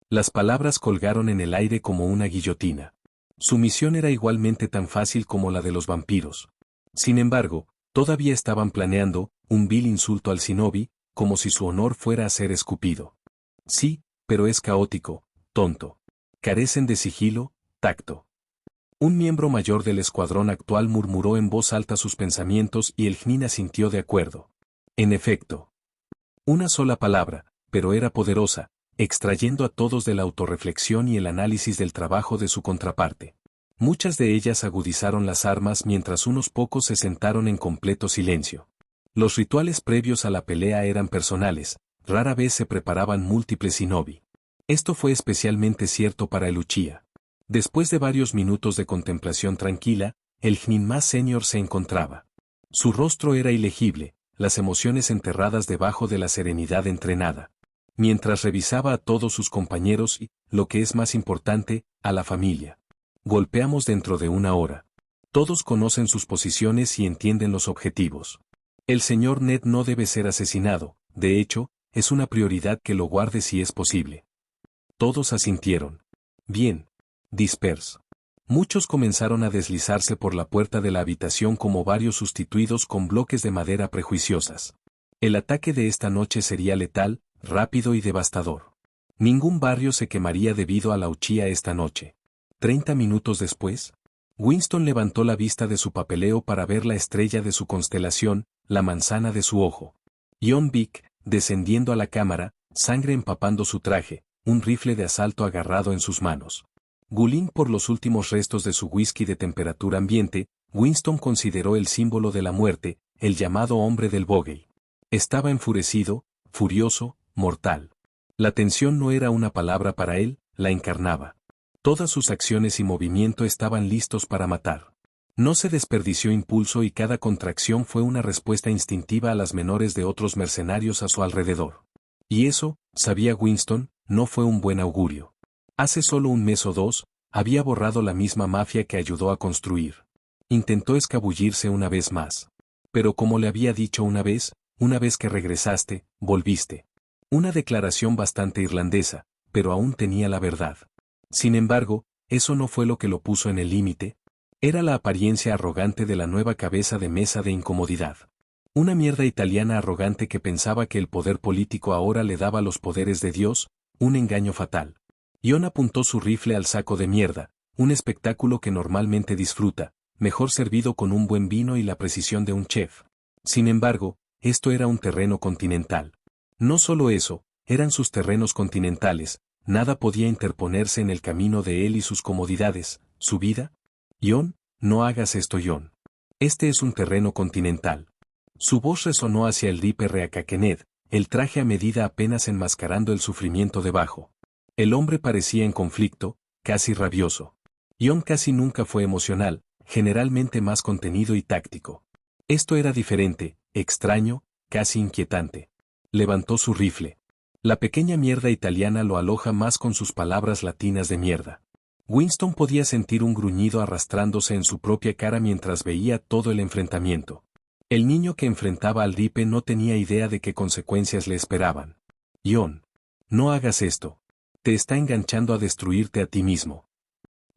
Las palabras colgaron en el aire como una guillotina. Su misión era igualmente tan fácil como la de los vampiros. Sin embargo, todavía estaban planeando un vil insulto al shinobi, como si su honor fuera a ser escupido. Sí, pero es caótico, tonto. Carecen de sigilo, tacto. Un miembro mayor del escuadrón actual murmuró en voz alta sus pensamientos y el Jnin asintió de acuerdo. En efecto. Una sola palabra, pero era poderosa, extrayendo a todos de la autorreflexión y el análisis del trabajo de su contraparte. Muchas de ellas agudizaron las armas mientras unos pocos se sentaron en completo silencio. Los rituales previos a la pelea eran personales, rara vez se preparaban múltiples shinobi. Esto fue especialmente cierto para el Uchiha. Después de varios minutos de contemplación tranquila, el Jnin más senior se encontraba. Su rostro era ilegible, las emociones enterradas debajo de la serenidad entrenada. Mientras revisaba a todos sus compañeros y, lo que es más importante, a la familia. Golpeamos dentro de una hora. Todos conocen sus posiciones y entienden los objetivos. El señor Ned no debe ser asesinado, de hecho, es una prioridad que lo guarde si es posible. Todos asintieron. Bien. Dispers. Muchos comenzaron a deslizarse por la puerta de la habitación como varios sustituidos con bloques de madera prejuiciosas. El ataque de esta noche sería letal, rápido y devastador. Ningún barrio se quemaría debido a la Uchiha esta noche. 30 minutos después, Winston levantó la vista de su papeleo para ver la estrella de su constelación, la manzana de su ojo. Ion Vic, descendiendo a la cámara, sangre empapando su traje, un rifle de asalto agarrado en sus manos. Gulling por los últimos restos de su whisky de temperatura ambiente, Winston consideró el símbolo de la muerte, el llamado hombre del bogey. Estaba enfurecido, furioso, mortal. La tensión no era una palabra para él, la encarnaba. Todas sus acciones y movimiento estaban listos para matar. No se desperdició impulso y cada contracción fue una respuesta instintiva a las menores de otros mercenarios a su alrededor. Y eso, sabía Winston, no fue un buen augurio. Hace solo un mes o dos, había borrado la misma mafia que ayudó a construir. Intentó escabullirse una vez más. Pero como le había dicho una vez que regresaste, volviste. Una declaración bastante irlandesa, pero aún tenía la verdad. Sin embargo, eso no fue lo que lo puso en el límite. Era la apariencia arrogante de la nueva cabeza de mesa de incomodidad. Una mierda italiana arrogante que pensaba que el poder político ahora le daba los poderes de Dios, un engaño fatal. Jon apuntó su rifle al saco de mierda, un espectáculo que normalmente disfruta, mejor servido con un buen vino y la precisión de un chef. Sin embargo, esto era un terreno continental. No solo eso, eran sus terrenos continentales, nada podía interponerse en el camino de él y sus comodidades, su vida. Jon, no hagas esto, Jon. Este es un terreno continental. Su voz resonó hacia el Ripper Reacakened, el traje a medida apenas enmascarando el sufrimiento debajo. El hombre parecía en conflicto, casi rabioso. Jon casi nunca fue emocional, generalmente más contenido y táctico. Esto era diferente, extraño, casi inquietante. Levantó su rifle. La pequeña mierda italiana lo aloja más con sus palabras latinas de mierda. Winston podía sentir un gruñido arrastrándose en su propia cara mientras veía todo el enfrentamiento. El niño que enfrentaba al Ripe no tenía idea de qué consecuencias le esperaban. Jon, no hagas esto. Te está enganchando a destruirte a ti mismo.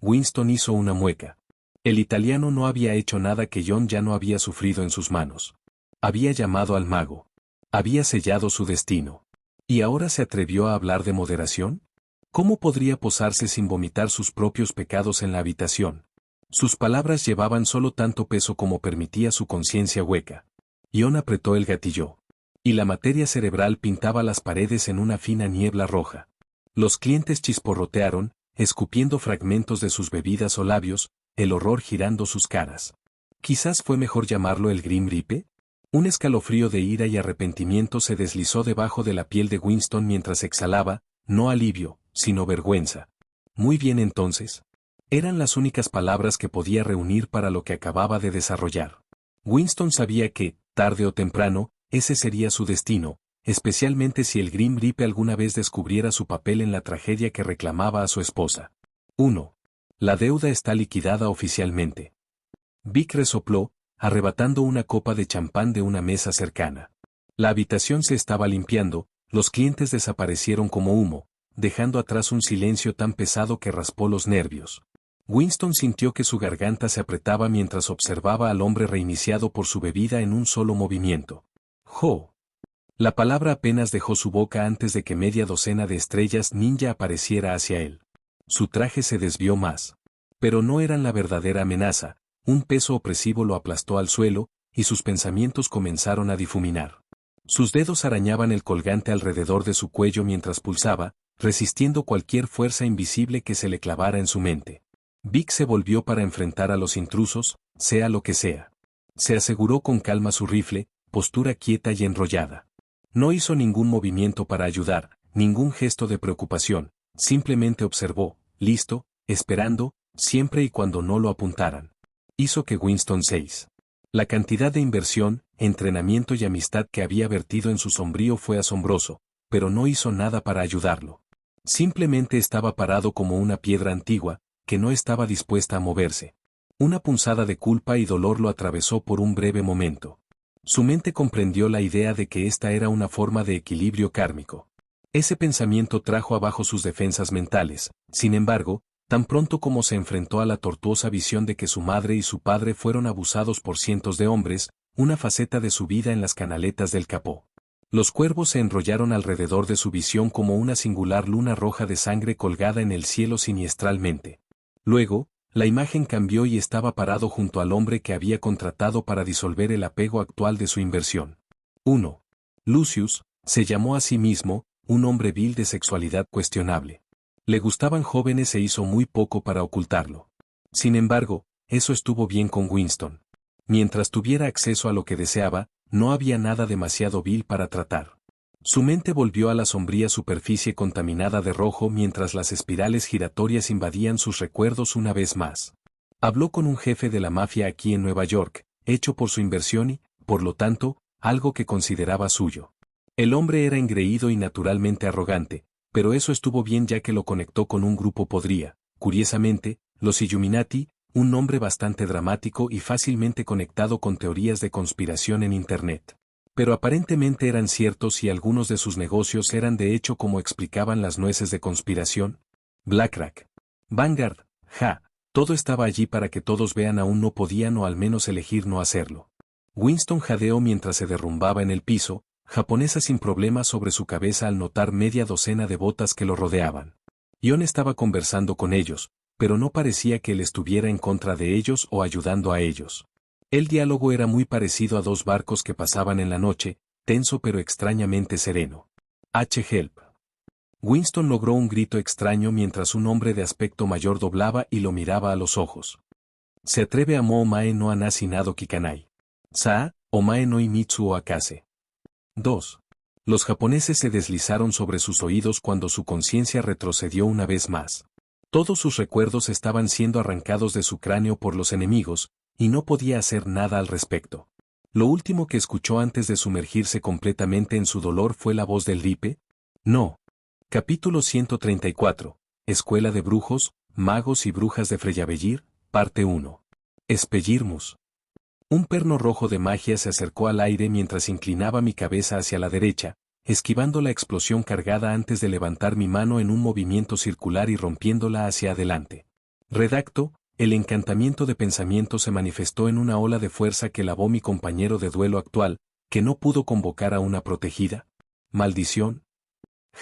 Winston hizo una mueca. El italiano no había hecho nada que Jon ya no había sufrido en sus manos. Había llamado al mago. Había sellado su destino. ¿Y ahora se atrevió a hablar de moderación? ¿Cómo podría posarse sin vomitar sus propios pecados en la habitación? Sus palabras llevaban solo tanto peso como permitía su conciencia hueca. Jon apretó el gatillo. Y la materia cerebral pintaba las paredes en una fina niebla roja. Los clientes chisporrotearon, escupiendo fragmentos de sus bebidas o labios, el horror girando sus caras. Quizás fue mejor llamarlo el Grim Ripe. Un escalofrío de ira y arrepentimiento se deslizó debajo de la piel de Winston mientras exhalaba, no alivio, sino vergüenza. Muy bien entonces. Eran las únicas palabras que podía reunir para lo que acababa de desarrollar. Winston sabía que, tarde o temprano, ese sería su destino, especialmente si el Grim Ripe alguna vez descubriera su papel en la tragedia que reclamaba a su esposa. 1. La deuda está liquidada oficialmente. Vic resopló, arrebatando una copa de champán de una mesa cercana. La habitación se estaba limpiando, los clientes desaparecieron como humo, dejando atrás un silencio tan pesado que raspó los nervios. Winston sintió que su garganta se apretaba mientras observaba al hombre reiniciado por su bebida en un solo movimiento. ¡Jo! La palabra apenas dejó su boca antes de que media docena de estrellas ninja apareciera hacia él. Su traje se desvió más. Pero no eran la verdadera amenaza, un peso opresivo lo aplastó al suelo, y sus pensamientos comenzaron a difuminar. Sus dedos arañaban el colgante alrededor de su cuello mientras pulsaba, resistiendo cualquier fuerza invisible que se le clavara en su mente. Vic se volvió para enfrentar a los intrusos, sea lo que sea. Se aseguró con calma su rifle, postura quieta y enrollada. No hizo ningún movimiento para ayudar, ningún gesto de preocupación, simplemente observó, listo, esperando, siempre y cuando no lo apuntaran. Hizo que Winston 6. La cantidad de inversión, entrenamiento y amistad que había vertido en su sombrío fue asombroso, pero no hizo nada para ayudarlo. Simplemente estaba parado como una piedra antigua, que no estaba dispuesta a moverse. Una punzada de culpa y dolor lo atravesó por un breve momento. Su mente comprendió la idea de que esta era una forma de equilibrio kármico. Ese pensamiento trajo abajo sus defensas mentales, sin embargo, tan pronto como se enfrentó a la tortuosa visión de que su madre y su padre fueron abusados por cientos de hombres, una faceta de su vida en las canaletas del capó. Los cuervos se enrollaron alrededor de su visión como una singular luna roja de sangre colgada en el cielo siniestralmente. Luego, la imagen cambió y estaba parado junto al hombre que había contratado para disolver el apego actual de su inversión. 1. Lucius, Se llamó a sí mismo, un hombre vil de sexualidad cuestionable. Le gustaban jóvenes e hizo muy poco para ocultarlo. Sin embargo, eso estuvo bien con Winston. Mientras tuviera acceso a lo que deseaba, no había nada demasiado vil para tratar. Su mente volvió a la sombría superficie contaminada de rojo mientras las espirales giratorias invadían sus recuerdos una vez más. Habló con un jefe de la mafia aquí en Nueva York, hecho por su inversión y, por lo tanto, algo que consideraba suyo. El hombre era engreído y naturalmente arrogante, pero eso estuvo bien ya que lo conectó con un grupo podría, curiosamente, los Illuminati, un nombre bastante dramático y fácilmente conectado con teorías de conspiración en Internet. Pero aparentemente eran ciertos y algunos de sus negocios eran de hecho como explicaban las nueces de conspiración. BlackRock. Vanguard, todo estaba allí para que todos vean aún no podían o al menos elegir no hacerlo. Winston jadeó mientras se derrumbaba en el piso, japonesa sin problemas sobre su cabeza al notar media docena de botas que lo rodeaban. Ion estaba conversando con ellos, pero no parecía que él estuviera en contra de ellos o ayudando a ellos. El diálogo era muy parecido a dos barcos que pasaban en la noche, tenso pero extrañamente sereno. Help. Winston logró un grito extraño mientras un hombre de aspecto mayor doblaba y lo miraba a los ojos. Se atreve a mo omae no anasi nado kikanai. Saa, omae no imitsu o akase. 2. Los japoneses se deslizaron sobre sus oídos cuando su conciencia retrocedió una vez más. Todos sus recuerdos estaban siendo arrancados de su cráneo por los enemigos, y no podía hacer nada al respecto. Lo último que escuchó antes de sumergirse completamente en su dolor fue la voz del Ripe. No. Capítulo 134. Escuela de Brujos, Magos y Brujas de Freyabellir, parte 1. Espellirmus. Un perno rojo de magia se acercó al aire mientras inclinaba mi cabeza hacia la derecha, esquivando la explosión cargada antes de levantar mi mano en un movimiento circular y rompiéndola hacia adelante. Redacto, el encantamiento de pensamiento se manifestó en una ola de fuerza que lavó mi compañero de duelo actual, que no pudo convocar a una protegida. Maldición.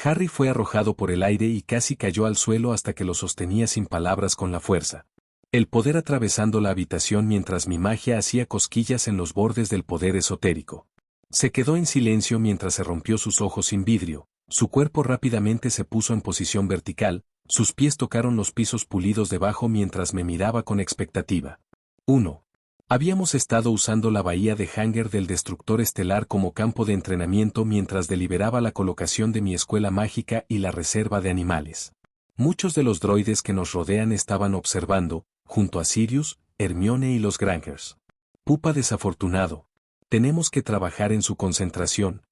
Harry fue arrojado por el aire y casi cayó al suelo hasta que lo sostenía sin palabras con la fuerza. El poder atravesando la habitación mientras mi magia hacía cosquillas en los bordes del poder esotérico. Se quedó en silencio mientras se rompió sus ojos sin vidrio, su cuerpo rápidamente se puso en posición vertical, sus pies tocaron los pisos pulidos debajo mientras me miraba con expectativa. 1. Habíamos estado usando la bahía de Hanger del destructor estelar como campo de entrenamiento mientras deliberaba la colocación de mi escuela mágica y la reserva de animales. Muchos de los droides que nos rodean estaban observando, junto a Sirius, Hermione y los Grangers. Pupa desafortunado. Tenemos que trabajar en su concentración.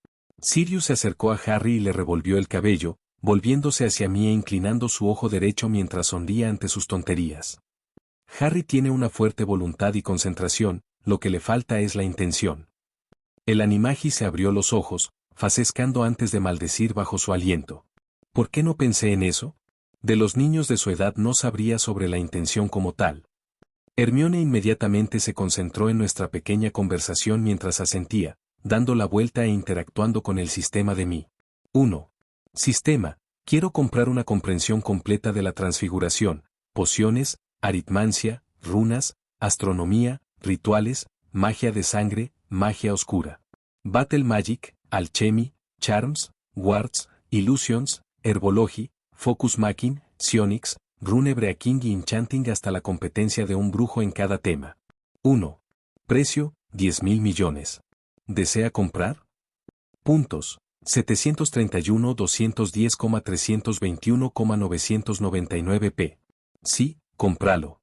Sirius se acercó a Harry y le revolvió el cabello, volviéndose hacia mí e inclinando su ojo derecho mientras sonría ante sus tonterías. Harry tiene una fuerte voluntad y concentración, lo que le falta es la intención. El animagi se abrió los ojos, facescando antes de maldecir bajo su aliento. ¿Por qué no pensé en eso? De los niños de su edad no sabría sobre la intención como tal. Hermione inmediatamente se concentró en nuestra pequeña conversación mientras asentía, dando la vuelta e interactuando con el sistema de mí. 1. Sistema, quiero comprar una comprensión completa de la transfiguración, pociones, aritmancia, runas, astronomía, rituales, magia de sangre, magia oscura. Battle Magic, Alchemy, Charms, Wards, Illusions, Herbology, Focus Making, Psionics, Rune Breaking y Enchanting hasta la competencia de un brujo en cada tema. 1. Precio, 10.000 millones. ¿Desea comprar? Puntos. 731.210,321,999 p. Sí, cómpralo.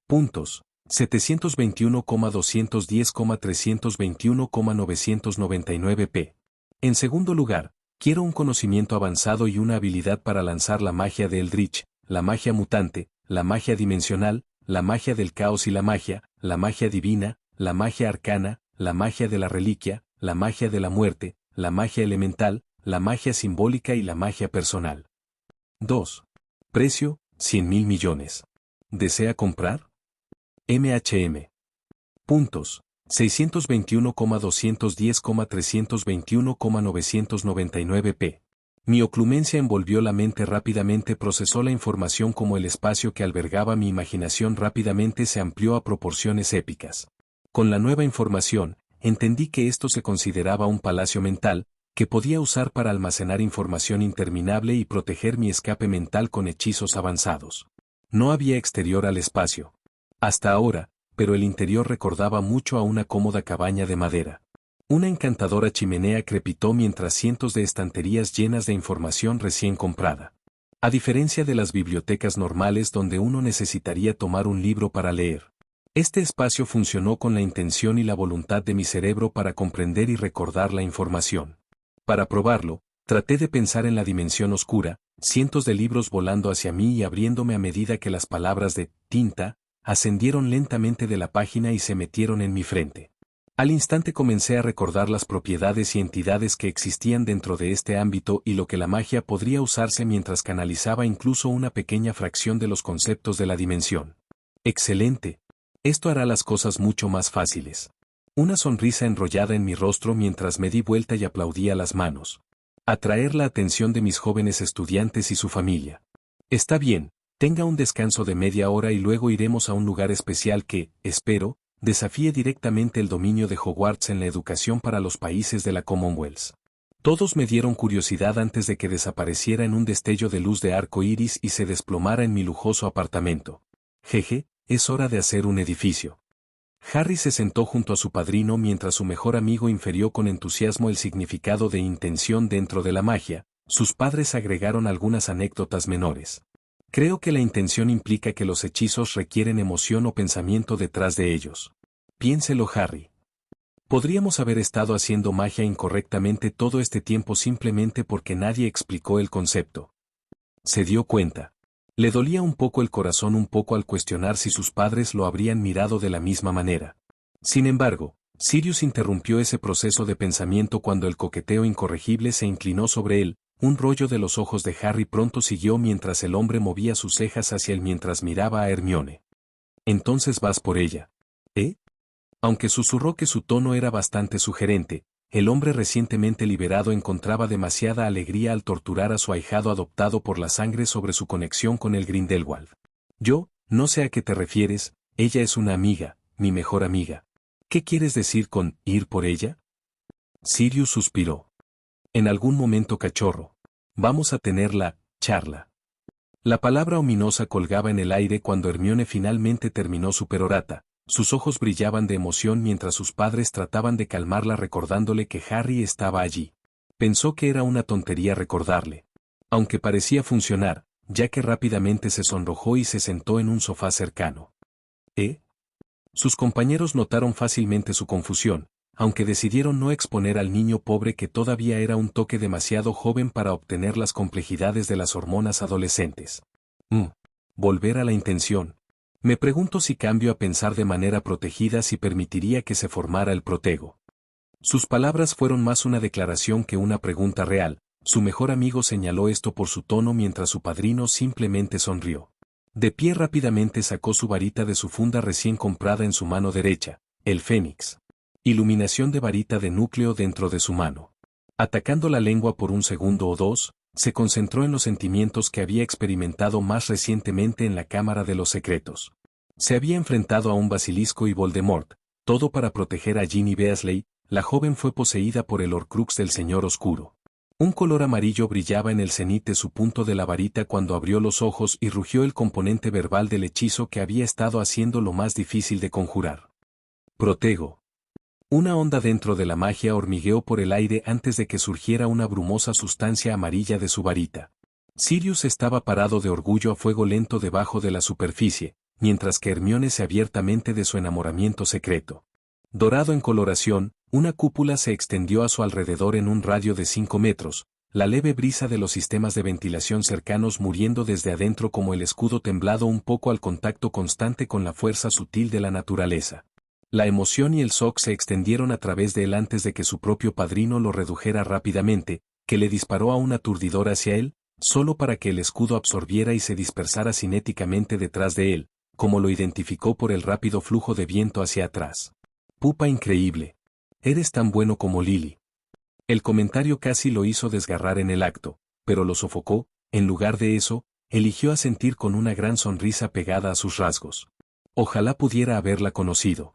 Puntos. 721,210,321,999 p. En segundo lugar, quiero un conocimiento avanzado y una habilidad para lanzar la magia de Eldritch, la magia mutante, la magia dimensional, la magia del caos y la magia divina, la magia arcana, la magia de la reliquia, la magia de la muerte, la magia elemental, la magia simbólica y la magia personal. 2. Precio, 100.000 millones. ¿Desea comprar? MHM. Puntos. 621,210,321,999 p. Mi oclumencia envolvió la mente rápidamente, procesó la información como el espacio que albergaba mi imaginación rápidamente se amplió a proporciones épicas. Con la nueva información, entendí que esto se consideraba un palacio mental, que podía usar para almacenar información interminable y proteger mi escape mental con hechizos avanzados. No había exterior al espacio. Hasta ahora, pero el interior recordaba mucho a una cómoda cabaña de madera. Una encantadora chimenea crepitó mientras cientos de estanterías llenas de información recién comprada. A diferencia de las bibliotecas normales donde uno necesitaría tomar un libro para leer, este espacio funcionó con la intención y la voluntad de mi cerebro para comprender y recordar la información. Para probarlo, traté de pensar en la dimensión oscura, cientos de libros volando hacia mí y abriéndome a medida que las palabras de tinta ascendieron lentamente de la página y se metieron en mi frente. Al instante comencé a recordar las propiedades y entidades que existían dentro de este ámbito y lo que la magia podría usarse mientras canalizaba incluso una pequeña fracción de los conceptos de la dimensión. ¡Excelente! Esto hará las cosas mucho más fáciles. Una sonrisa enrollada en mi rostro mientras me di vuelta y aplaudía las manos. Atraer la atención de mis jóvenes estudiantes y su familia. Está bien, tenga un descanso de media hora y luego iremos a un lugar especial que, espero, desafíe directamente el dominio de Hogwarts en la educación para los países de la Commonwealth. Todos me dieron curiosidad antes de que desapareciera en un destello de luz de arco iris y se desplomara en mi lujoso apartamento. Jeje, es hora de hacer un edificio. Harry se sentó junto a su padrino mientras su mejor amigo infirió con entusiasmo el significado de intención dentro de la magia. Sus padres agregaron algunas anécdotas menores. Creo que la intención implica que los hechizos requieren emoción o pensamiento detrás de ellos. Piénselo, Harry. Podríamos haber estado haciendo magia incorrectamente todo este tiempo simplemente porque nadie explicó el concepto. Se dio cuenta. Le dolía un poco el corazón un poco al cuestionar si sus padres lo habrían mirado de la misma manera. Sin embargo, Sirius interrumpió ese proceso de pensamiento cuando el coqueteo incorregible se inclinó sobre él. Un rollo de los ojos de Harry pronto siguió mientras el hombre movía sus cejas hacia él mientras miraba a Hermione. Entonces vas por ella. ¿Eh? Aunque susurró que su tono era bastante sugerente, el hombre recientemente liberado encontraba demasiada alegría al torturar a su ahijado adoptado por la sangre sobre su conexión con el Grindelwald. Yo, no sé a qué te refieres, ella es una amiga, mi mejor amiga. ¿Qué quieres decir con ir por ella? Sirius suspiró. En algún momento, cachorro. Vamos a tener la charla. La palabra ominosa colgaba en el aire cuando Hermione finalmente terminó su perorata. Sus ojos brillaban de emoción mientras sus padres trataban de calmarla recordándole que Harry estaba allí. Pensó que era una tontería recordarle. Aunque parecía funcionar, ya que rápidamente se sonrojó y se sentó en un sofá cercano. ¿Eh? Sus compañeros notaron fácilmente su confusión, aunque decidieron no exponer al niño pobre que todavía era un toque demasiado joven para obtener las complejidades de las hormonas adolescentes. Volver a la intención. Me pregunto si cambio a pensar de manera protegida si permitiría que se formara el protego. Sus palabras fueron más una declaración que una pregunta real. Su mejor amigo señaló esto por su tono mientras su padrino simplemente sonrió. De pie rápidamente sacó su varita de su funda recién comprada en su mano derecha, el fénix. Iluminación de varita de núcleo dentro de su mano. Atacando la lengua por un segundo o dos, se concentró en los sentimientos que había experimentado más recientemente en la Cámara de los Secretos. Se había enfrentado a un basilisco y Voldemort, todo para proteger a Ginny Weasley. La joven fue poseída por el Horcrux del Señor Oscuro. Un color amarillo brillaba en el cenit de su punto de la varita cuando abrió los ojos y rugió el componente verbal del hechizo que había estado haciendo lo más difícil de conjurar. Protego. Una onda dentro de la magia hormigueó por el aire antes de que surgiera una brumosa sustancia amarilla de su varita. Sirius estaba parado de orgullo a fuego lento debajo de la superficie, mientras que Hermione se abiertamente de su enamoramiento secreto. Dorado en coloración, una cúpula se extendió a su alrededor en un radio de 5 metros, la leve brisa de los sistemas de ventilación cercanos muriendo desde adentro como el escudo temblado un poco al contacto constante con la fuerza sutil de la naturaleza. La emoción y el shock se extendieron a través de él antes de que su propio padrino lo redujera rápidamente, que le disparó a un aturdidor hacia él, solo para que el escudo absorbiera y se dispersara cinéticamente detrás de él, como lo identificó por el rápido flujo de viento hacia atrás. Pupa increíble. Eres tan bueno como Lily. El comentario casi lo hizo desgarrar en el acto, pero lo sofocó. En lugar de eso, eligió asentir con una gran sonrisa pegada a sus rasgos. Ojalá pudiera haberla conocido.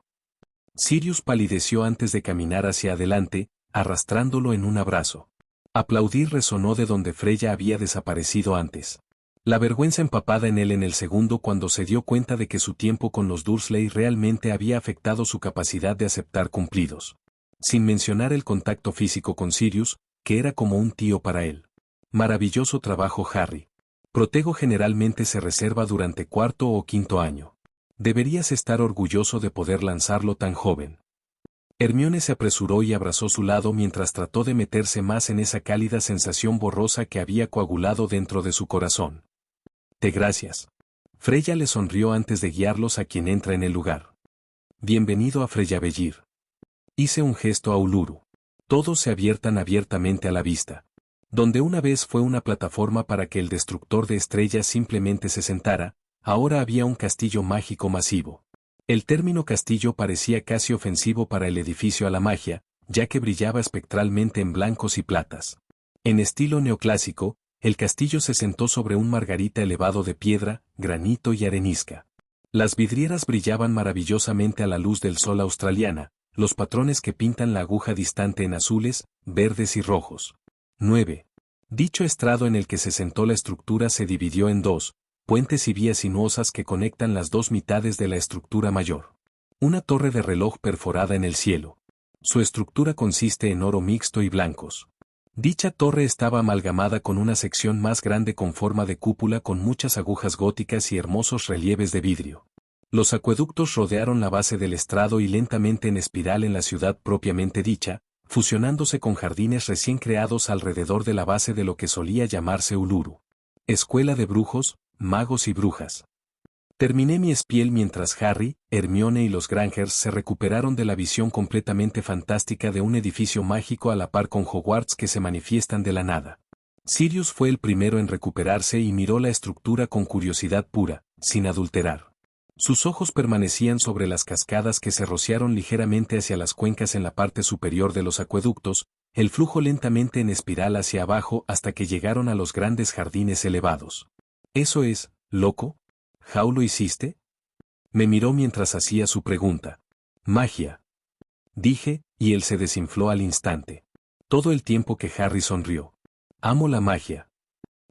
Sirius palideció antes de caminar hacia adelante, arrastrándolo en un abrazo. Aplaudir resonó de donde Freya había desaparecido antes. La vergüenza empapada en él en el segundo cuando se dio cuenta de que su tiempo con los Dursley realmente había afectado su capacidad de aceptar cumplidos. Sin mencionar el contacto físico con Sirius, que era como un tío para él. Maravilloso trabajo, Harry. Protego generalmente se reserva durante cuarto o quinto año. Deberías estar orgulloso de poder lanzarlo tan joven. Hermione se apresuró y abrazó su lado mientras trató de meterse más en esa cálida sensación borrosa que había coagulado dentro de su corazón. Gracias. Freya le sonrió antes de guiarlos a quien entra en el lugar. Bienvenido a Freyabellir. Hice un gesto a Uluru. Todos se abiertan abiertamente a la vista. Donde una vez fue una plataforma para que el destructor de estrellas simplemente se sentara, ahora había un castillo mágico masivo. El término castillo parecía casi ofensivo para el edificio a la magia, ya que brillaba espectralmente en blancos y platas. En estilo neoclásico, el castillo se sentó sobre un margarita elevado de piedra, granito y arenisca. Las vidrieras brillaban maravillosamente a la luz del sol australiana, los patrones que pintan la aguja distante en azules, verdes y rojos. 9. Dicho estrado en el que se sentó la estructura se dividió en dos, puentes y vías sinuosas que conectan las dos mitades de la estructura mayor. Una torre de reloj perforada en el cielo. Su estructura consiste en oro mixto y blancos. Dicha torre estaba amalgamada con una sección más grande con forma de cúpula con muchas agujas góticas y hermosos relieves de vidrio. Los acueductos rodearon la base del estrado y lentamente en espiral en la ciudad propiamente dicha, fusionándose con jardines recién creados alrededor de la base de lo que solía llamarse Uluru. Escuela de brujos, magos y brujas. Terminé mi espiel mientras Harry, Hermione y los Grangers se recuperaron de la visión completamente fantástica de un edificio mágico a la par con Hogwarts que se manifiestan de la nada. Sirius fue el primero en recuperarse y miró la estructura con curiosidad pura, sin adulterar. Sus ojos permanecían sobre las cascadas que se rociaron ligeramente hacia las cuencas en la parte superior de los acueductos, el flujo lentamente en espiral hacia abajo hasta que llegaron a los grandes jardines elevados. ¿Eso es, loco? ¿How lo hiciste? Me miró mientras hacía su pregunta. Magia. Dije, y él se desinfló al instante. Todo el tiempo que Harry sonrió. Amo la magia.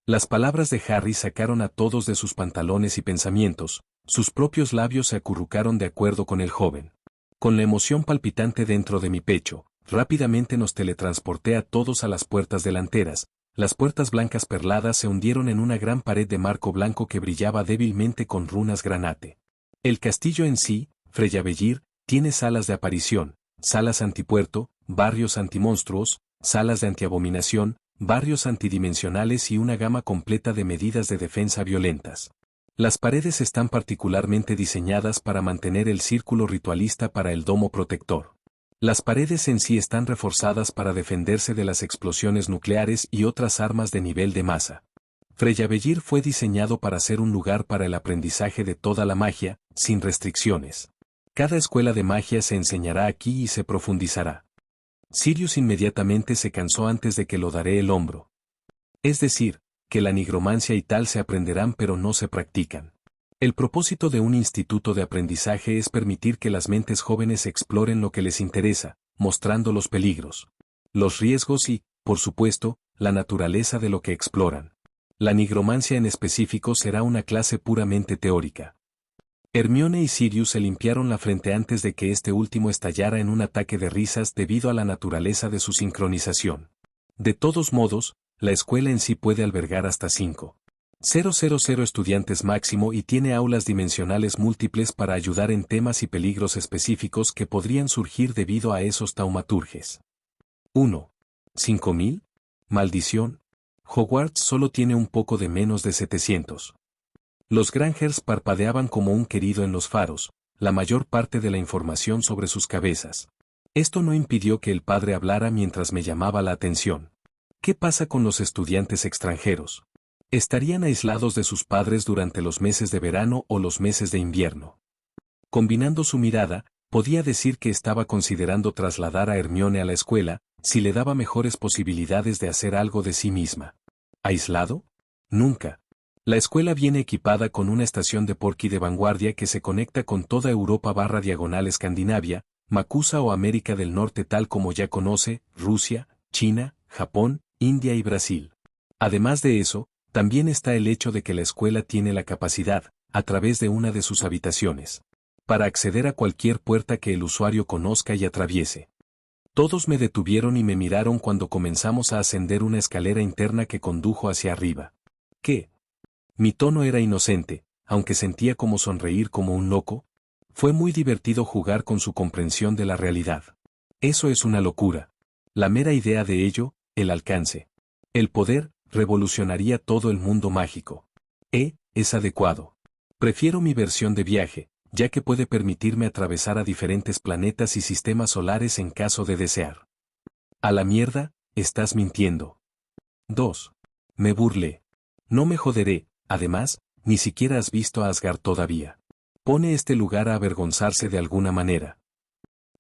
Las palabras de Harry sacaron a todos de sus pantalones y pensamientos, sus propios labios se acurrucaron de acuerdo con el joven. Con la emoción palpitante dentro de mi pecho, rápidamente nos teletransporté a todos a las puertas delanteras. Las puertas blancas perladas se hundieron en una gran pared de marco blanco que brillaba débilmente con runas granate. El castillo en sí, Freyabellir, tiene salas de aparición, salas antipuerto, barrios antimonstruos, salas de antiabominación, barrios antidimensionales y una gama completa de medidas de defensa violentas. Las paredes están particularmente diseñadas para mantener el círculo ritualista para el domo protector. Las paredes en sí están reforzadas para defenderse de las explosiones nucleares y otras armas de nivel de masa. Freyabellir fue diseñado para ser un lugar para el aprendizaje de toda la magia, sin restricciones. Cada escuela de magia se enseñará aquí y se profundizará. Sirius inmediatamente se cansó antes de que lo daré el hombro. Es decir, que la nigromancia y tal se aprenderán pero no se practican. El propósito de un instituto de aprendizaje es permitir que las mentes jóvenes exploren lo que les interesa, mostrando los peligros, los riesgos y, por supuesto, la naturaleza de lo que exploran. La nigromancia en específico será una clase puramente teórica. Hermione y Sirius se limpiaron la frente antes de que este último estallara en un ataque de risas debido a la naturaleza de su sincronización. De todos modos, la escuela en sí puede albergar hasta 5.000 estudiantes máximo y tiene aulas dimensionales múltiples para ayudar en temas y peligros específicos que podrían surgir debido a esos taumaturges. 1. ¿5.000? Maldición. Hogwarts solo tiene un poco de menos de 700. Los Grangers parpadeaban como un querido en los faros, la mayor parte de la información sobre sus cabezas. Esto no impidió que el padre hablara mientras me llamaba la atención. ¿Qué pasa con los estudiantes extranjeros? ¿Estarían aislados de sus padres durante los meses de verano o los meses de invierno? Combinando su mirada, podía decir que estaba considerando trasladar a Hermione a la escuela, si le daba mejores posibilidades de hacer algo de sí misma. ¿Aislado? Nunca. La escuela viene equipada con una estación de porquí de vanguardia que se conecta con toda Europa /diagonal Escandinavia, Macusa o América del Norte tal como ya conoce, Rusia, China, Japón, India y Brasil. Además de eso, también está el hecho de que la escuela tiene la capacidad, a través de una de sus habitaciones, para acceder a cualquier puerta que el usuario conozca y atraviese. Todos me detuvieron y me miraron cuando comenzamos a ascender una escalera interna que condujo hacia arriba. ¿Qué? Mi tono era inocente, aunque sentía como sonreír como un loco. Fue muy divertido jugar con su comprensión de la realidad. Eso es una locura. La mera idea de ello, el alcance. El poder, revolucionaría todo el mundo mágico. Es adecuado. Prefiero mi versión de viaje, ya que puede permitirme atravesar a diferentes planetas y sistemas solares en caso de desear. A la mierda, estás mintiendo. 2. Me burlé. No me joderé, además, ni siquiera has visto a Asgard todavía. Pone este lugar a avergonzarse de alguna manera.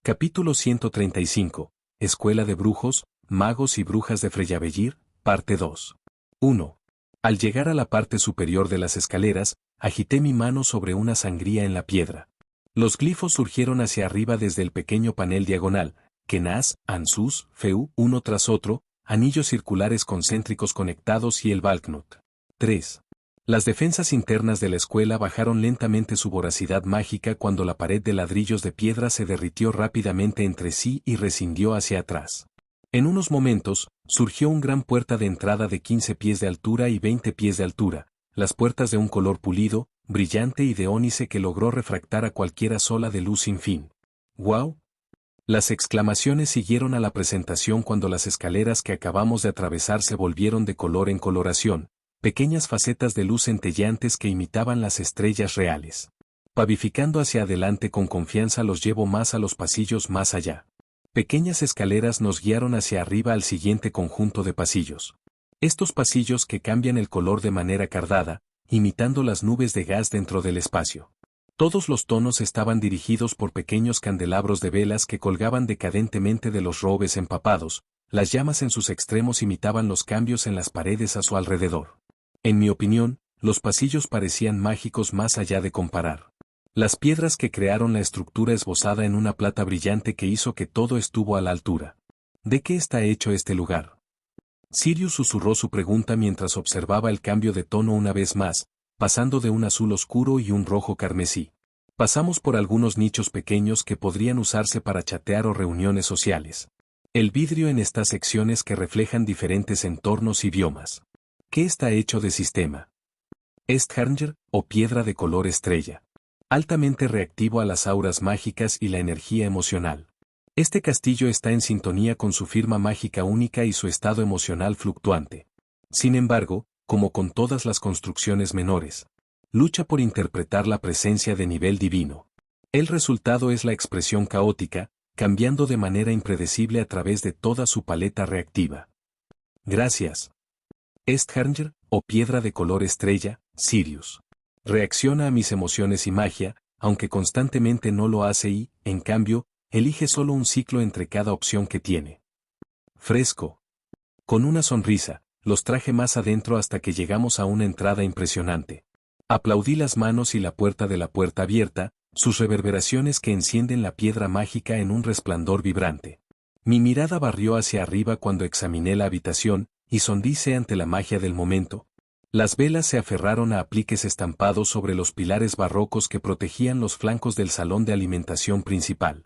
Capítulo 135. Escuela de Brujos, Magos y Brujas de Freyjavellir, parte 2. 1. Al llegar a la parte superior de las escaleras, agité mi mano sobre una sangría en la piedra. Los glifos surgieron hacia arriba desde el pequeño panel diagonal, Kenaz, Ansus, Feu, uno tras otro, anillos circulares concéntricos conectados y el Valknut. 3. Las defensas internas de la escuela bajaron lentamente su voracidad mágica cuando la pared de ladrillos de piedra se derritió rápidamente entre sí y rescindió hacia atrás. En unos momentos, surgió una gran puerta de entrada de 15 pies de altura y 20 pies de altura, las puertas de un color pulido, brillante y de ónice que logró refractar a cualquiera sola de luz sin fin. ¡Guau! Las exclamaciones siguieron a la presentación cuando las escaleras que acabamos de atravesar se volvieron de color en coloración, pequeñas facetas de luz centelleantes que imitaban las estrellas reales. Pavificando hacia adelante con confianza los llevo más a los pasillos más allá. Pequeñas escaleras nos guiaron hacia arriba al siguiente conjunto de pasillos. Estos pasillos que cambian el color de manera cardada, imitando las nubes de gas dentro del espacio. Todos los tonos estaban dirigidos por pequeños candelabros de velas que colgaban decadentemente de los robes empapados, las llamas en sus extremos imitaban los cambios en las paredes a su alrededor. En mi opinión, los pasillos parecían mágicos más allá de comparar. Las piedras que crearon la estructura esbozada en una plata brillante que hizo que todo estuvo a la altura. ¿De qué está hecho este lugar? Sirius susurró su pregunta mientras observaba el cambio de tono una vez más, pasando de un azul oscuro y un rojo carmesí. Pasamos por algunos nichos pequeños que podrían usarse para chatear o reuniones sociales. El vidrio en estas secciones que reflejan diferentes entornos y biomas. ¿Qué está hecho de sistema? Estharnger, o piedra de color estrella. Altamente reactivo a las auras mágicas y la energía emocional. Este castillo está en sintonía con su firma mágica única y su estado emocional fluctuante. Sin embargo, como con todas las construcciones menores, lucha por interpretar la presencia de nivel divino. El resultado es la expresión caótica, cambiando de manera impredecible a través de toda su paleta reactiva. Gracias. Estharnger, o piedra de color estrella, Sirius. Reacciona a mis emociones y magia, aunque constantemente no lo hace y, en cambio, elige solo un ciclo entre cada opción que tiene. Fresco. Con una sonrisa, los traje más adentro hasta que llegamos a una entrada impresionante. Aplaudí las manos y la puerta de la puerta abierta, sus reverberaciones que encienden la piedra mágica en un resplandor vibrante. Mi mirada barrió hacia arriba cuando examiné la habitación, y sondice ante la magia del momento. Las velas se aferraron a apliques estampados sobre los pilares barrocos que protegían los flancos del salón de alimentación principal.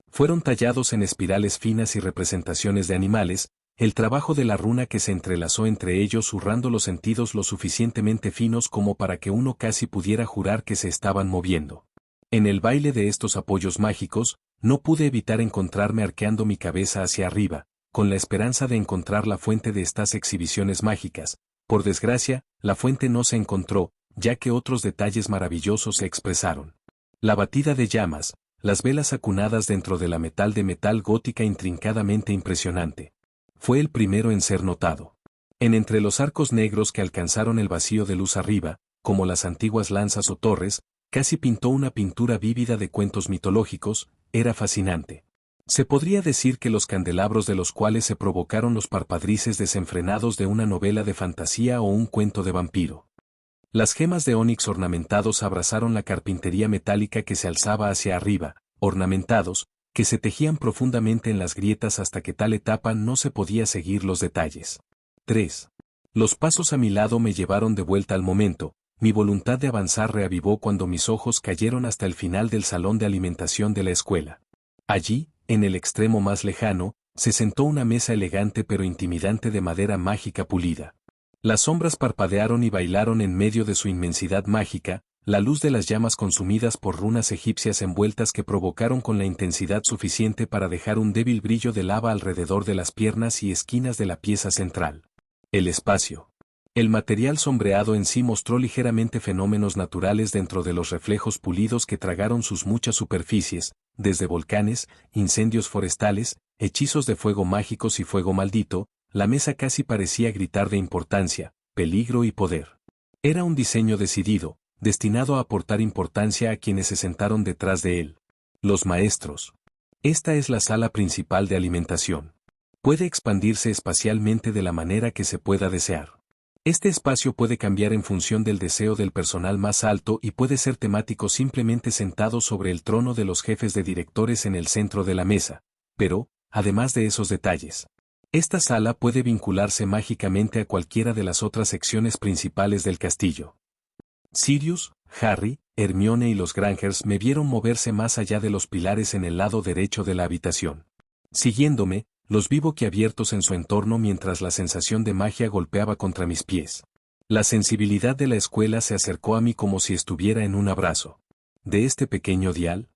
Fueron tallados en espirales finas y representaciones de animales, el trabajo de la runa que se entrelazó entre ellos zurrando los sentidos lo suficientemente finos como para que uno casi pudiera jurar que se estaban moviendo. En el baile de estos apoyos mágicos, no pude evitar encontrarme arqueando mi cabeza hacia arriba, con la esperanza de encontrar la fuente de estas exhibiciones mágicas. Por desgracia, la fuente no se encontró, ya que otros detalles maravillosos se expresaron. La batida de llamas, las velas acunadas dentro de la metal de metal gótica intrincadamente impresionante. Fue el primero en ser notado. En entre los arcos negros que alcanzaron el vacío de luz arriba, como las antiguas lanzas o torres, casi pintó una pintura vívida de cuentos mitológicos, era fascinante. Se podría decir que los candelabros de los cuales se provocaron los parpadrices desenfrenados de una novela de fantasía o un cuento de vampiro. Las gemas de ónix ornamentados abrazaron la carpintería metálica que se alzaba hacia arriba, ornamentados, que se tejían profundamente en las grietas hasta que tal etapa no se podía seguir los detalles. 3. Los pasos a mi lado me llevaron de vuelta al momento. Mi voluntad de avanzar reavivó cuando mis ojos cayeron hasta el final del salón de alimentación de la escuela. Allí, en el extremo más lejano, se sentó una mesa elegante pero intimidante de madera mágica pulida. Las sombras parpadearon y bailaron en medio de su inmensidad mágica, la luz de las llamas consumidas por runas egipcias envueltas que provocaron con la intensidad suficiente para dejar un débil brillo de lava alrededor de las piernas y esquinas de la pieza central. El espacio. El material sombreado en sí mostró ligeramente fenómenos naturales dentro de los reflejos pulidos que tragaron sus muchas superficies, desde volcanes, incendios forestales, hechizos de fuego mágicos y fuego maldito. La mesa casi parecía gritar de importancia, peligro y poder. Era un diseño decidido, destinado a aportar importancia a quienes se sentaron detrás de él. Los maestros. Esta es la sala principal de alimentación. Puede expandirse espacialmente de la manera que se pueda desear. Este espacio puede cambiar en función del deseo del personal más alto y puede ser temático simplemente sentado sobre el trono de los jefes de directores en el centro de la mesa. Pero, además de esos detalles, esta sala puede vincularse mágicamente a cualquiera de las otras secciones principales del castillo. Sirius, Harry, Hermione y los Grangers me vieron moverse más allá de los pilares en el lado derecho de la habitación. Siguiéndome, los vi boquiabiertos en su entorno mientras la sensación de magia golpeaba contra mis pies. La sensibilidad de la escuela se acercó a mí como si estuviera en un abrazo. ¿De este pequeño dial?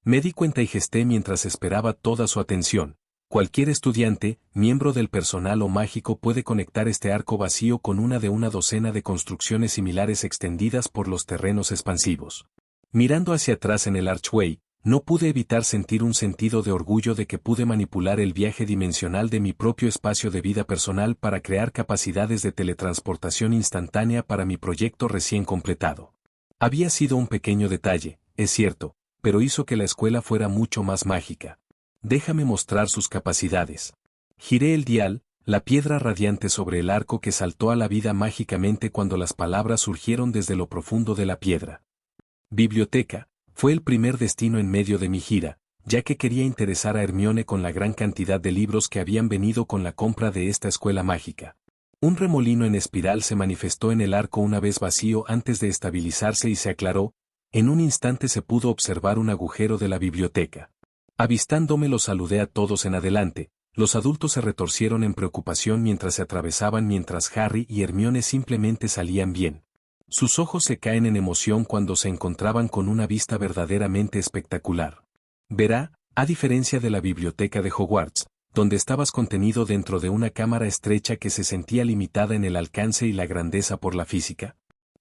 Me di cuenta y gesté mientras esperaba toda su atención. Cualquier estudiante, miembro del personal o mágico puede conectar este arco vacío con una docena de construcciones similares extendidas por los terrenos expansivos. Mirando hacia atrás en el archway, no pude evitar sentir un sentido de orgullo de que pude manipular el viaje dimensional de mi propio espacio de vida personal para crear capacidades de teletransportación instantánea para mi proyecto recién completado. Había sido un pequeño detalle, es cierto, pero hizo que la escuela fuera mucho más mágica. Déjame mostrar sus capacidades. Giré el dial, la piedra radiante sobre el arco que saltó a la vida mágicamente cuando las palabras surgieron desde lo profundo de la piedra. Biblioteca. Fue el primer destino en medio de mi gira, ya que quería interesar a Hermione con la gran cantidad de libros que habían venido con la compra de esta escuela mágica. Un remolino en espiral se manifestó en el arco una vez vacío antes de estabilizarse y se aclaró. En un instante se pudo observar un agujero de la biblioteca. Avistándome lo saludé a todos en adelante. Los adultos se retorcieron en preocupación mientras se atravesaban mientras Harry y Hermione simplemente salían bien. Sus ojos se caen en emoción cuando se encontraban con una vista verdaderamente espectacular. Verá, a diferencia de la biblioteca de Hogwarts, donde estabas contenido dentro de una cámara estrecha que se sentía limitada en el alcance y la grandeza por la física,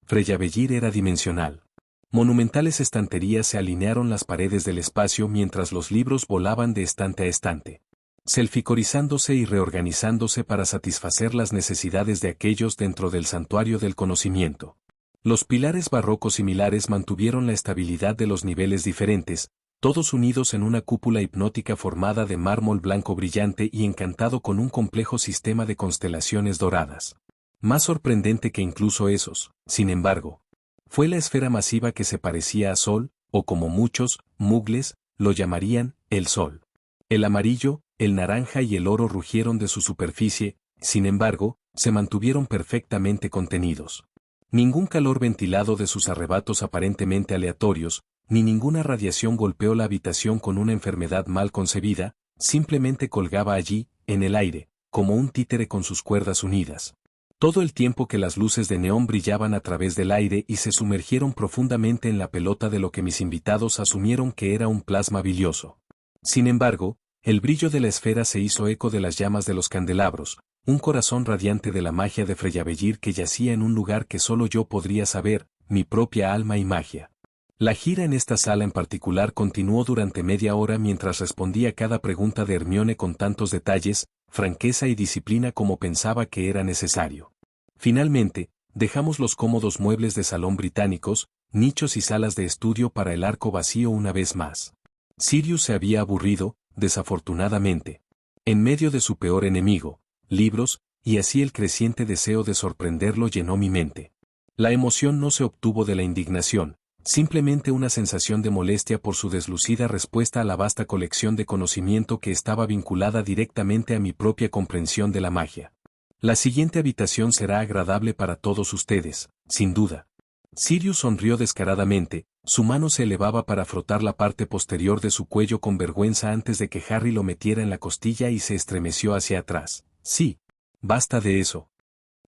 Freyabellir era dimensional. Monumentales estanterías se alinearon las paredes del espacio mientras los libros volaban de estante a estante, selficorizándose y reorganizándose para satisfacer las necesidades de aquellos dentro del santuario del conocimiento. Los pilares barrocos similares mantuvieron la estabilidad de los niveles diferentes, todos unidos en una cúpula hipnótica formada de mármol blanco brillante y encantado con un complejo sistema de constelaciones doradas. Más sorprendente que incluso esos, sin embargo, fue la esfera masiva que se parecía a Sol, o como muchos, muggles, lo llamarían, el Sol. El amarillo, el naranja y el oro rugieron de su superficie, sin embargo, se mantuvieron perfectamente contenidos. Ningún calor ventilado de sus arrebatos aparentemente aleatorios, ni ninguna radiación golpeó la habitación con una enfermedad mal concebida, simplemente colgaba allí, en el aire, como un títere con sus cuerdas unidas. Todo el tiempo que las luces de neón brillaban a través del aire y se sumergieron profundamente en la pelota de lo que mis invitados asumieron que era un plasma bilioso. Sin embargo, el brillo de la esfera se hizo eco de las llamas de los candelabros, un corazón radiante de la magia de Freyabellir que yacía en un lugar que solo yo podría saber, mi propia alma y magia. La gira en esta sala en particular continuó durante media hora mientras respondía cada pregunta de Hermione con tantos detalles, franqueza y disciplina como pensaba que era necesario. Finalmente, dejamos los cómodos muebles de salón británicos, nichos y salas de estudio para el arco vacío una vez más. Sirius se había aburrido, desafortunadamente. En medio de su peor enemigo, libros, y así el creciente deseo de sorprenderlo llenó mi mente. La emoción no se obtuvo de la indignación, simplemente una sensación de molestia por su deslucida respuesta a la vasta colección de conocimiento que estaba vinculada directamente a mi propia comprensión de la magia. La siguiente habitación será agradable para todos ustedes, sin duda. Sirius sonrió descaradamente, su mano se elevaba para frotar la parte posterior de su cuello con vergüenza antes de que Harry lo metiera en la costilla y se estremeció hacia atrás. Sí. Basta de eso.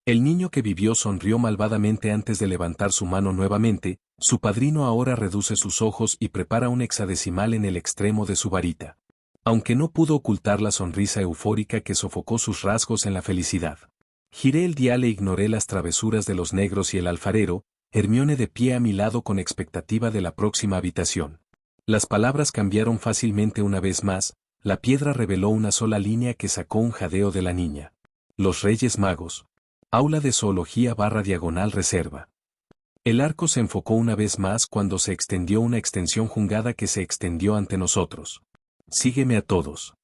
El niño que vivió sonrió malvadamente antes de levantar su mano nuevamente, su padrino ahora reduce sus ojos y prepara un hexadecimal en el extremo de su varita. Aunque no pudo ocultar la sonrisa eufórica que sofocó sus rasgos en la felicidad. Giré el dial e ignoré las travesuras de los negros y el alfarero, Hermione de pie a mi lado con expectativa de la próxima habitación. Las palabras cambiaron fácilmente una vez más, la piedra reveló una sola línea que sacó un jadeo de la niña. Los Reyes Magos. Aula de Zoología / reserva. El arco se enfocó una vez más cuando se extendió una extensión jungada que se extendió ante nosotros. Sígueme a todos.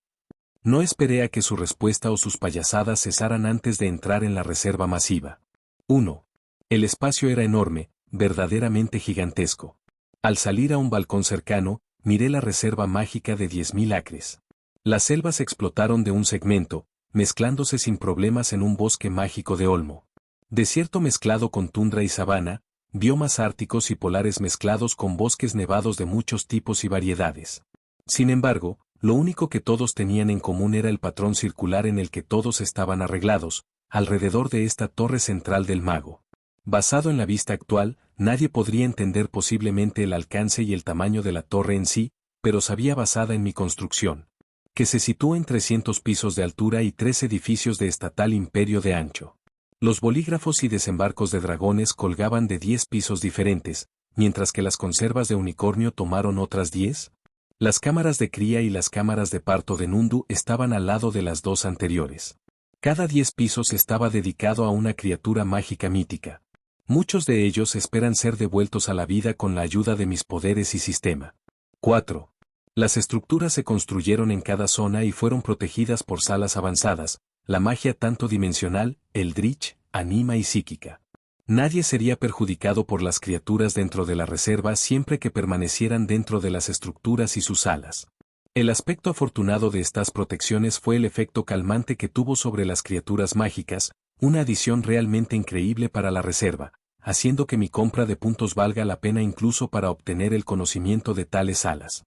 No esperé a que su respuesta o sus payasadas cesaran antes de entrar en la reserva masiva. 1. El espacio era enorme, verdaderamente gigantesco. Al salir a un balcón cercano, miré la reserva mágica de 10.000 acres. Las selvas explotaron de un segmento, mezclándose sin problemas en un bosque mágico de olmo. Desierto mezclado con tundra y sabana, biomas árticos y polares mezclados con bosques nevados de muchos tipos y variedades. Sin embargo, lo único que todos tenían en común era el patrón circular en el que todos estaban arreglados, alrededor de esta torre central del mago. Basado en la vista actual, nadie podría entender posiblemente el alcance y el tamaño de la torre en sí, pero sabía basada en mi construcción, que se sitúa en 300 pisos de altura y 3 edificios de estatal imperio de ancho. Los bolígrafos y desembarcos de dragones colgaban de 10 pisos diferentes, mientras que las conservas de unicornio tomaron otras 10. Las cámaras de cría y las cámaras de parto de Nundu estaban al lado de las dos anteriores. Cada 10 pisos estaba dedicado a una criatura mágica mítica. Muchos de ellos esperan ser devueltos a la vida con la ayuda de mis poderes y sistema. 4. Las estructuras se construyeron en cada zona y fueron protegidas por salas avanzadas, la magia tanto dimensional, eldritch, anima y psíquica. Nadie sería perjudicado por las criaturas dentro de la reserva siempre que permanecieran dentro de las estructuras y sus salas. El aspecto afortunado de estas protecciones fue el efecto calmante que tuvo sobre las criaturas mágicas, una adición realmente increíble para la reserva, haciendo que mi compra de puntos valga la pena incluso para obtener el conocimiento de tales salas.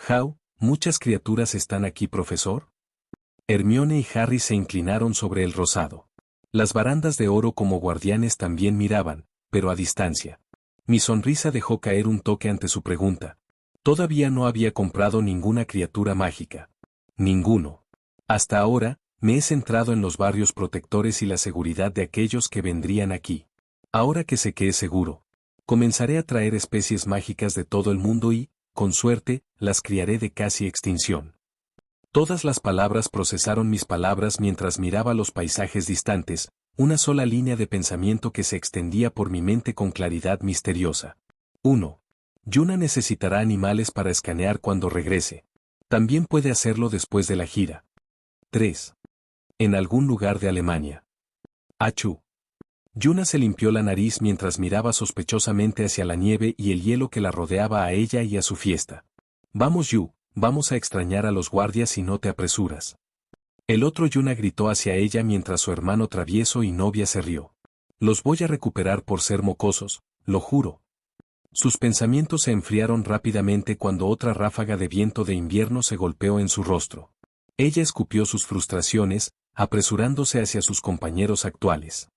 How, ¿muchas criaturas están aquí, profesor? Hermione y Harry se inclinaron sobre el rosado. Las barandas de oro como guardianes también miraban, pero a distancia. Mi sonrisa dejó caer un toque ante su pregunta. Todavía no había comprado ninguna criatura mágica. Ninguno. Hasta ahora, me he centrado en los barrios protectores y la seguridad de aquellos que vendrían aquí. Ahora que sé que es seguro, comenzaré a traer especies mágicas de todo el mundo y, con suerte, las criaré de casi extinción. Todas las palabras procesaron mis palabras mientras miraba los paisajes distantes, una sola línea de pensamiento que se extendía por mi mente con claridad misteriosa. 1. Yuna necesitará animales para escanear cuando regrese. También puede hacerlo después de la gira. 3. En algún lugar de Alemania. Achú. Yuna se limpió la nariz mientras miraba sospechosamente hacia la nieve y el hielo que la rodeaba a ella y a su fiesta. Vamos Yu, vamos a extrañar a los guardias si no te apresuras. El otro Yuna gritó hacia ella mientras su hermano travieso y novia se rió. Los voy a recuperar por ser mocosos, lo juro. Sus pensamientos se enfriaron rápidamente cuando otra ráfaga de viento de invierno se golpeó en su rostro. Ella escupió sus frustraciones, apresurándose hacia sus compañeros actuales.